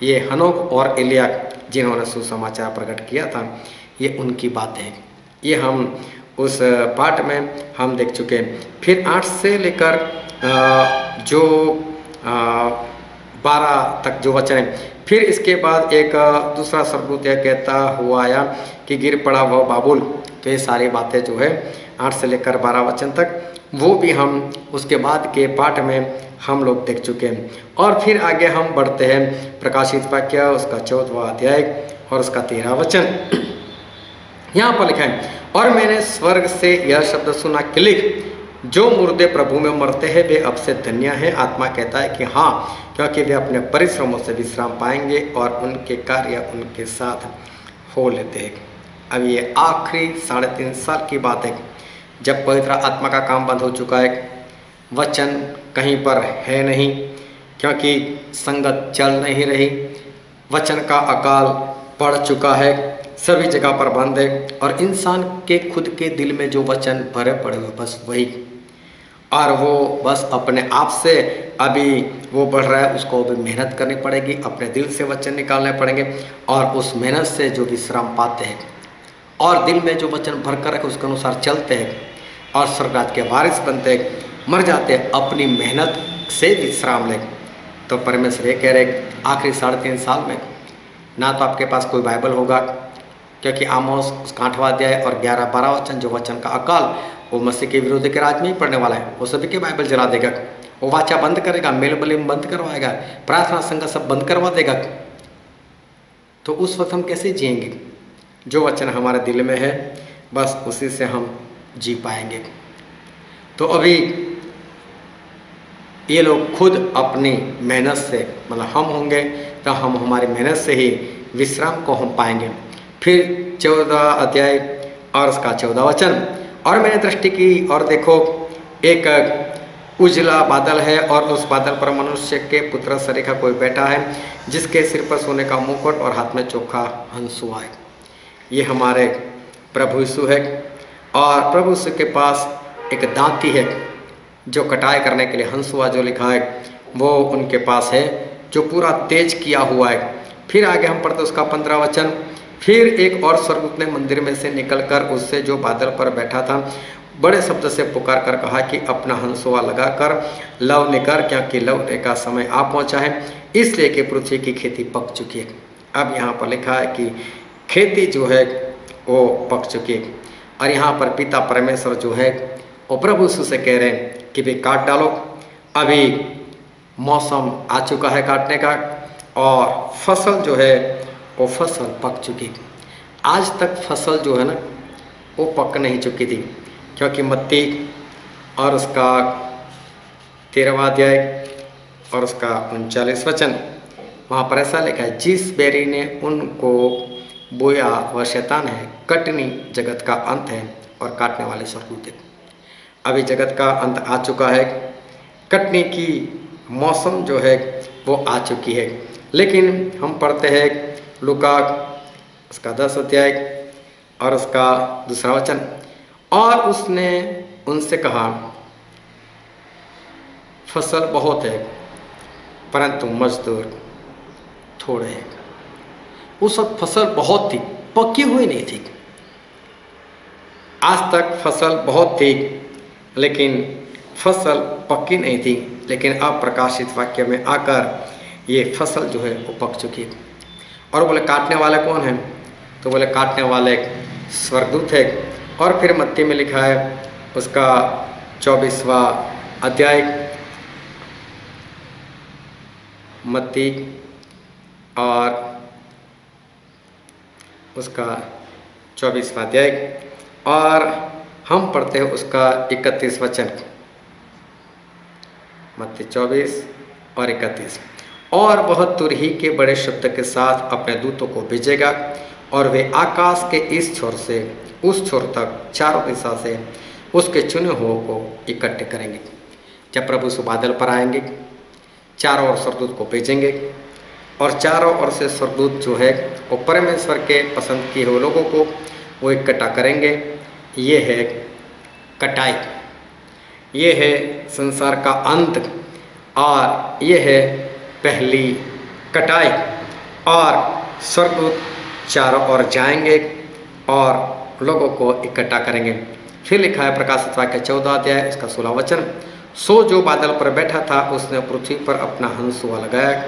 ये हनोक और एलिया जिन्होंने सुसमाचार प्रकट किया था, ये उनकी बातें हैं। ये हम उस पाठ में हम देख चुके हैं। फिर 8 से लेकर जो 12 तक जो वचन है, फिर इसके बाद एक दूसरा स्वर्गदूत यह कहता हुआ आया कि गिर पड़ा वह बाबुल। तो ये सारी बातें जो है 8 से लेकर 12 वचन तक, वो भी हम उसके बाद के पाठ में हम लोग देख चुके हैं। और फिर आगे हम बढ़ते हैं प्रकाशित वाक्य उसका 14वां अध्याय और उसका 13 वचन। यहाँ पर लिखा है, और मैंने स्वर्ग से यह शब्द सुना कि लिख, जो मुर्दे प्रभु में मरते हैं वे अब से धन्य हैं। आत्मा कहता है कि हाँ, क्योंकि वे अपने परिश्रमों से विश्राम पाएंगे और उनके कार्य उनके साथ हो लेते हैं। अब ये आखिरी 3.5 साल की बात है, जब पवित्र आत्मा का काम बंद हो चुका है, वचन कहीं पर है नहीं, क्योंकि संगत चल नहीं रही, वचन का अकाल पड़ चुका है, सभी जगह पर बंद है, और इंसान के खुद के दिल में जो वचन भरे पड़े हुए बस वही, और वो बस अपने आप से अभी वो बढ़ रहा है, उसको अभी मेहनत करनी पड़ेगी, अपने दिल से वचन निकालने पड़ेंगे, और उस मेहनत से जो विश्राम पाते हैं और दिल में जो वचन भर कर रखे उसके अनुसार चलते हैं और स्वर्गराज के वारिस बनते हैं, मर जाते हैं अपनी मेहनत से विश्राम लें। तो परमेश्वर ये कह रहे आखिरी 3.5 साल में ना तो आपके पास कोई बाइबल होगा, क्योंकि आमोस उसका 8वां अध्याय और 11-12 वचन जो वचन का अकाल वो मसीह के विरोधी के राज में ही पढ़ने वाला है। वो सभी के बाइबल जला देगा, वो वाचा बंद करेगा, मेल बलिम बंद करवाएगा, प्रार्थना संघ सब बंद करवा देगा। तो उस वक्त हम कैसे जिएंगे? जो वचन हमारे दिल में है बस उसी से हम जी पाएंगे। तो अभी ये लोग खुद अपनी मेहनत से, मतलब हम होंगे तो हम हमारी मेहनत से ही विश्राम को हम पाएंगे। फिर 14 अध्याय और उसका 14 वचन, और मैंने दृष्टि की और देखो एक उजला बादल है और उस बादल पर मनुष्य के पुत्र सरीखा कोई बैठा है, जिसके सिर पर सोने का मुकुट और हाथ में चोखा हंसुआ है। ये हमारे प्रभु यीशु है, और प्रभु यीशु के पास एक दांती है जो कटाई करने के लिए हंसुआ जो लिखा है वो उनके पास है, जो पूरा तेज किया हुआ है। फिर आगे हम पढ़ते उसका 15 वचन, फिर एक और स्वर्गदूत ने मंदिर में से निकलकर उससे जो बादल पर बैठा था बड़े शब्द से पुकार कर कहा कि अपना हंसुआ लगाकर लवने कर, क्योंकि लवने का समय आ पहुंचा है, इसलिए कि पृथ्वी की खेती पक चुकी है। अब यहाँ पर लिखा है कि खेती जो है वो पक चुकी है, और यहाँ पर पिता परमेश्वर जो है वो प्रभु यीशु से कह रहे हैं कि भाई काट डालो, अभी मौसम आ चुका है काटने का, और फसल जो है वो फसल पक चुकी। आज तक फसल जो है ना वो पक नहीं चुकी थी, क्योंकि मत्ती और उसका 13वां अध्याय और उसका 39 वचन वहाँ पर ऐसा लिखा है, जिस बेरी ने उनको बोया वह शैतान है, कटनी जगत का अंत है और काटने वाले स्वर्गदूत है। अभी जगत का अंत आ चुका है, कटने की मौसम जो है वो आ चुकी है। लेकिन हम पढ़ते हैं लूका उसका 10 अध्याय और उसका 2 वचन, और उसने उनसे कहा फसल बहुत है परंतु मजदूर थोड़े हैं। उस वक्त फसल बहुत थी, पकी हुई नहीं थी। आज तक फसल बहुत थी लेकिन फसल पक्की नहीं थी, लेकिन अब प्रकाशित वाक्य में आकर ये फसल जो है वो पक चुकी है। और बोले काटने वाले कौन हैं? तो बोले काटने वाले स्वर्गदूत है। और फिर मत्ती में लिखा है उसका 24वां अध्याय, मत्ती और उसका 24वां अध्याय, और हम पढ़ते हैं उसका 31 वचन, मत्ती 24 और 31। और वह तुरही के बड़े शब्द के साथ अपने दूतों को भेजेगा, और वे आकाश के इस छोर से उस छोर तक चारों दिशा से उसके चुने हुओं को इकट्ठे करेंगे। जब प्रभु से बादल पर आएंगे, चारों ओर स्वर्गदूत को भेजेंगे, और चारों ओर से स्वर्गदूत जो है वो परमेश्वर के पसंद किए हुए लोगों को वो इकट्ठा करेंगे। ये है कटाई, ये है संसार का अंत, और ये है पहली कटाई। और स्वर्गदूत चारों ओर जाएंगे और लोगों को इकट्ठा करेंगे। फिर लिखा है प्रकाशित वाक्य 14 अध्याय उसका 16 वचन, सो जो बादल पर बैठा था उसने पृथ्वी पर अपना हंसुआ लगाया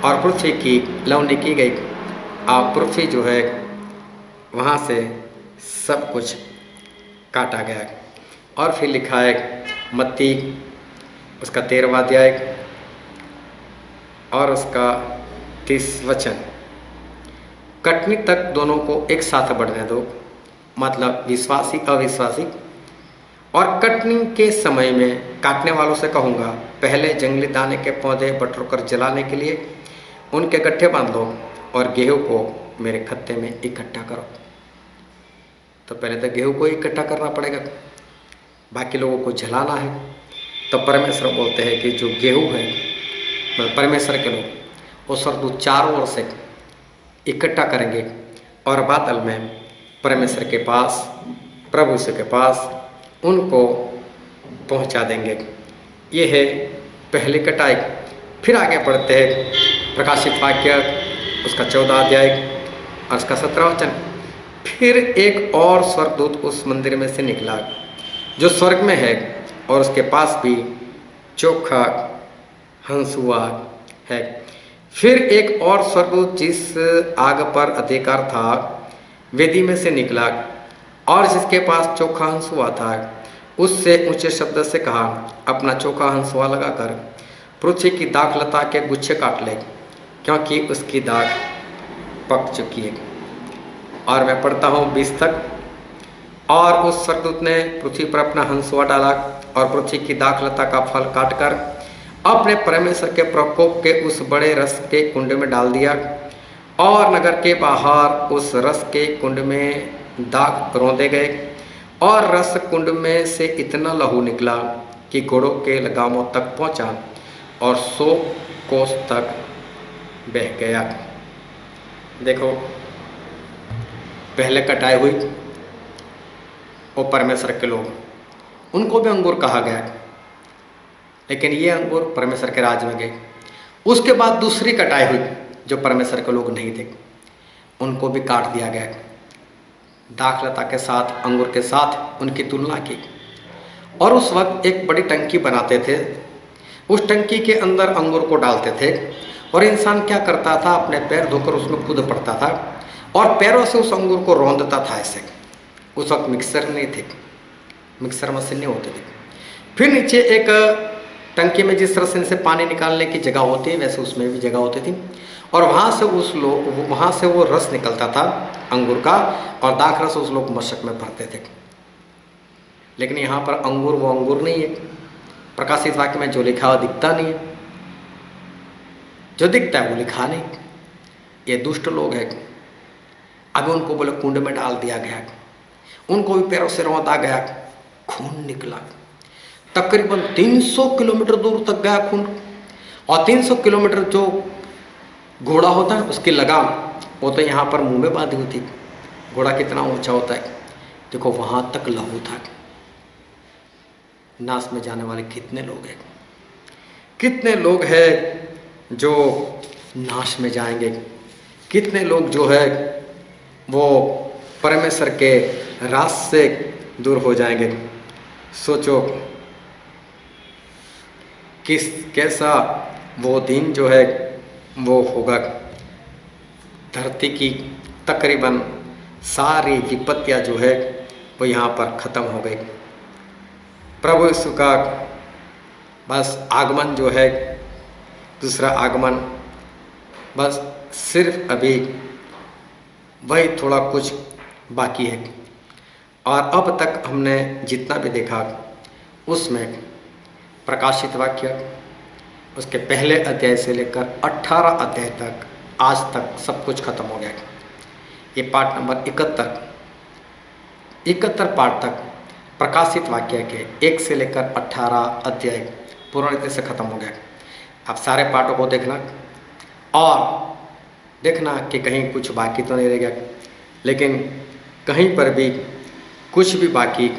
और पृथ्वी की लवनी की गई। अब पृथ्वी जो है वहाँ से सब कुछ काटा गया। और फिर लिखा है मत्ती उसका 13वां अध्याय और उसका 30 वचन, कटनी तक दोनों को एक साथ बढ़ने दो, मतलब विश्वासी अविश्वासी। और कटनी के समय में काटने वालों से कहूँगा, पहले जंगली दाने के पौधे बटोर कर जलाने के लिए उनके गट्ठे बांध लो और गेहूँ को मेरे खत्ते में इकट्ठा करो। तो पहले तो गेहूँ को इकट्ठा करना पड़ेगा, बाकी लोगों को जलाना है। तो परमेश्वर बोलते हैं कि जो गेहूँ है, परमेश्वर के लोग, वो स्वर्गदूत चारों ओर से इकट्ठा करेंगे और बादल में परमेश्वर के पास, प्रभु यीशु के पास उनको पहुंचा देंगे। ये है पहली कटाई। फिर आगे पढ़ते हैं प्रकाशित वाक्य उसका 14 अध्याय और उसका 17 वचन, फिर एक और स्वर्गदूत उस मंदिर में से निकला जो स्वर्ग में है, और उसके पास भी चोखा हंस हुआ है। फिर एक और स्वर्गदूत जिस आग पर अधिकार था वेदी में से निकला और जिसके पास चोखा हंस हुआ था, उससे ऊंचे शब्द से कहा, अपना चोखा हंसुआ लगाकर पृथ्वी की दाखलता के गुच्छे काट ले, क्योंकि उसकी दाख पक चुकी है। और मैं पढ़ता हूँ 20 तक। और उस स्वर्गदूत ने पृथ्वी पर अपना हंसुआ डाला और पृथ्वी की दाखलता का फल काटकर अपने परमेश्वर के प्रकोप के उस बड़े रस के कुंड में डाल दिया, और नगर के बाहर उस रस के कुंड में दाग रौंदे गए, और रस कुंड में से इतना लहू निकला कि घोड़ों के लगामों तक पहुंचा और 100 कोस तक बह गया। देखो, पहले कटाई हुई वो परमेश्वर के लोग, उनको भी अंगूर कहा गया, लेकिन ये अंगूर परमेश्वर के राज में गए। उसके बाद दूसरी कटाई हुई जो परमेश्वर के लोग नहीं थे, उनको भी काट दिया गया, दाखलता के साथ, अंगूर के साथ उनकी तुलना की। और उस वक्त एक बड़ी टंकी बनाते थे, उस टंकी के अंदर अंगूर को डालते थे, और इंसान क्या करता था, अपने पैर धोकर उसमें कूद पड़ता था और पैरों से उस अंगूर को रौंदता था ऐसे। उस वक्त मिक्सर नहीं थे, मिक्सर मशीन नहीं होती थी। फिर नीचे एक टंकी में जिस तरह से पानी निकालने की जगह होती है, वैसे उसमें भी जगह होती थी, और वहाँ से वो रस निकलता था अंगूर का, और दाख रस उस लोग मशक में भरते थे। लेकिन यहाँ पर अंगूर वो अंगूर नहीं है। प्रकाशित वाक्य में जो लिखा हुआ दिखता नहीं है, जो दिखता है वो लिखा नहीं। ये दुष्ट लोग हैं। अभी उनको बोले कुंड में डाल दिया गया, उनको भी पैरों से रौंदा गया, खून निकला, तकरीबन 300 किलोमीटर दूर तक गया खून। और 300 किलोमीटर जो घोड़ा होता है उसकी लगाम वो तो यहाँ पर मुंह में बांधी हुई थी। घोड़ा कितना ऊंचा होता है, देखो वहाँ तक लहू था। नाश में जाने वाले कितने लोग हैं, कितने लोग हैं जो नाश में जाएंगे, कितने लोग जो है वो परमेश्वर के राज से दूर हो जाएंगे। सोचो कैसा वो दिन जो है वो होगा। धरती की तकरीबन सारी विपत्तियाँ जो है वो यहाँ पर ख़त्म हो गई। प्रभु यीशु का बस आगमन जो है, दूसरा आगमन, बस सिर्फ अभी वही थोड़ा कुछ बाकी है। और अब तक हमने जितना भी देखा उसमें प्रकाशित वाक्य उसके पहले अध्याय से लेकर 18 अध्याय तक आज तक सब कुछ खत्म हो गया। ये पाठ नंबर 71 पाठ तक प्रकाशित वाक्य के 1 से लेकर 18 अध्याय पूर्ण रीति से खत्म हो गया। आप सारे पाठों को देखना और देखना कि कहीं कुछ बाकी तो नहीं रह गया, लेकिन कहीं पर भी कुछ भी बाकी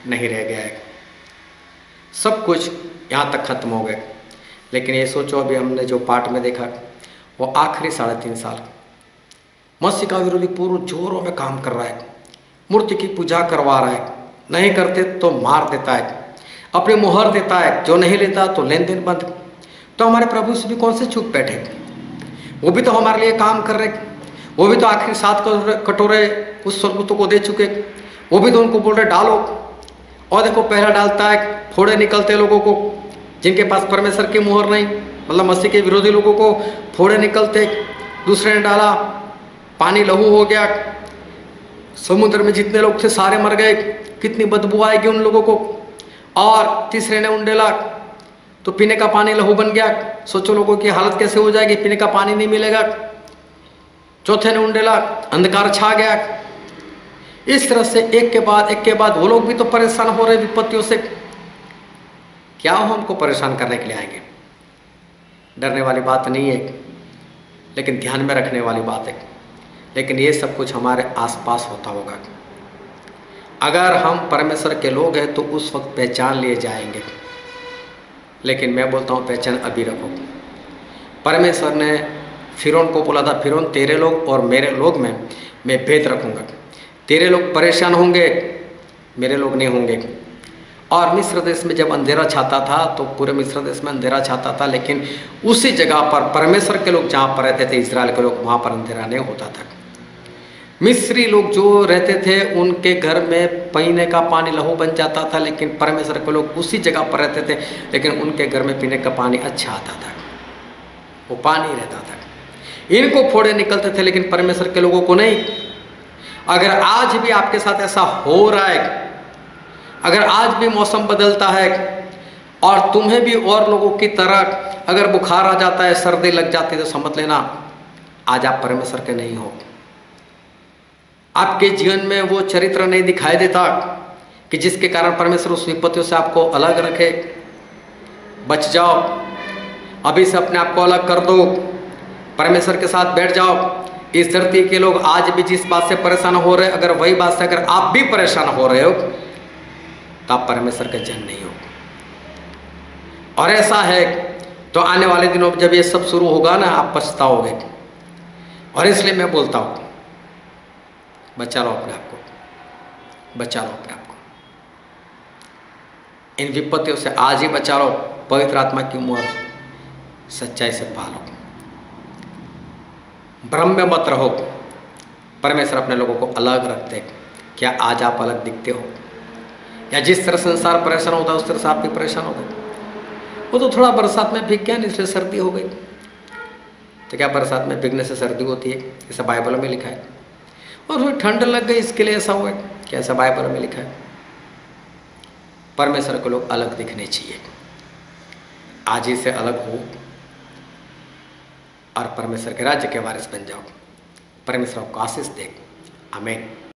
नहीं रह गया है। सब कुछ यहाँ तक खत्म हो गए। लेकिन ये सोचो, अभी हमने जो पाठ में देखा वो आखिरी 3.5 साल मसीह का विरोधी पूर्ण जोरों में काम कर रहा है, मूर्ति की पूजा करवा रहा है, नहीं करते तो मार देता है, अपनी मुहर देता है, जो नहीं लेता तो लेन देन बंद। तो हमारे प्रभु से भी कौन से चुप बैठे, वो भी तो हमारे लिए काम कर रहे, वो भी तो आखिरी 7 कटोरे उस स्वर्गदूतों को दे चुके, वो भी तो उनको बोल रहे डालो। और देखो पहला डालता है, फोड़े निकलते लोगों को जिनके पास परमेश्वर की मुहर नहीं, मतलब मसीह के विरोधी लोगों को फोड़े निकलते। दूसरे ने डाला, पानी लहू हो गया, समुद्र में जितने लोग थे सारे मर गए, कितनी बदबू आएगी उन लोगों को। और तीसरे ने उंडेला तो पीने का पानी लहू बन गया। सोचो लोगों की हालत कैसे हो जाएगी, पीने का पानी नहीं मिलेगा। चौथे ने उंडेला, अंधकार छा गया। इस तरह से एक के बाद वो लोग भी तो परेशान हो रहे विपत्तियों से। क्या वो हमको परेशान करने के लिए आएंगे? डरने वाली बात नहीं है, लेकिन ध्यान में रखने वाली बात है। लेकिन ये सब कुछ हमारे आसपास होता होगा। अगर हम परमेश्वर के लोग हैं तो उस वक्त पहचान लिए जाएंगे। लेकिन मैं बोलता हूँ पहचान अभी रखो। परमेश्वर ने फिरौन को बोला था, फिरौन तेरे लोग और मेरे लोग में मैं भेद रखूँगा। तेरे लोग परेशान होंगे, मेरे लोग नहीं होंगे। और मिस्र देश में जब अंधेरा छाता था तो पूरे मिस्र देश में अंधेरा छाता था, लेकिन उसी जगह पर परमेश्वर के लोग जहाँ पर रहते थे, इजराइल के लोग, वहाँ पर अंधेरा नहीं होता था। मिस्री लोग जो रहते थे उनके घर में पीने का पानी लहू बन जाता था, लेकिन परमेश्वर के लोग उसी जगह पर रहते थे, लेकिन उनके घर में पीने का पानी अच्छा आता था, वो पानी रहता था। इनको फोड़े निकलते थे लेकिन परमेश्वर के लोगों को नहीं। अगर आज भी आपके साथ ऐसा हो रहा है, अगर आज भी मौसम बदलता है और तुम्हें भी और लोगों की तरह अगर बुखार आ जाता है, सर्दी लग जाती है, तो समझ लेना आज आप परमेश्वर के नहीं हो। आपके जीवन में वो चरित्र नहीं दिखाई देता कि जिसके कारण परमेश्वर उस विपत्तियों से आपको अलग रखे। बच जाओ, अभी से अपने आप को अलग कर दो, परमेश्वर के साथ बैठ जाओ। इस धरती के लोग आज भी जिस बात से परेशान हो रहे हैं, अगर वही बात से अगर आप भी परेशान हो रहे हो तो आप परमेश्वर के जन नहीं हो। और ऐसा है तो आने वाले दिनों में जब ये सब शुरू होगा ना, आप पछताओगे। और इसलिए मैं बोलता हूँ, बचा लो अपने आप को, बचा लो अपने आप को, इन विपत्तियों से आज ही बचा लो। पवित्र आत्मा की मोहर सच्चाई से पालो, भ्रम में मत रहो। परमेश्वर अपने लोगों को अलग रखते। क्या आज आप अलग दिखते हो? या जिस तरह संसार परेशान होता है उस तरह से आप भी परेशान हो गए? वो तो थोड़ा बरसात में भीग गया, इसलिए सर्दी हो गई। तो क्या बरसात में भीगने से सर्दी होती है? ऐसा बाइबल में लिखा है। और फिर ठंड लग गई इसके लिए ऐसा हुआ है? क्या ऐसा बाइबल में लिखा है? परमेश्वर को लोग अलग दिखने चाहिए। आज ही से अलग हो और परमेश्वर के राज्य के वारिस बन जाओ। परमेश्वर आपको आशीष दे। आमीन।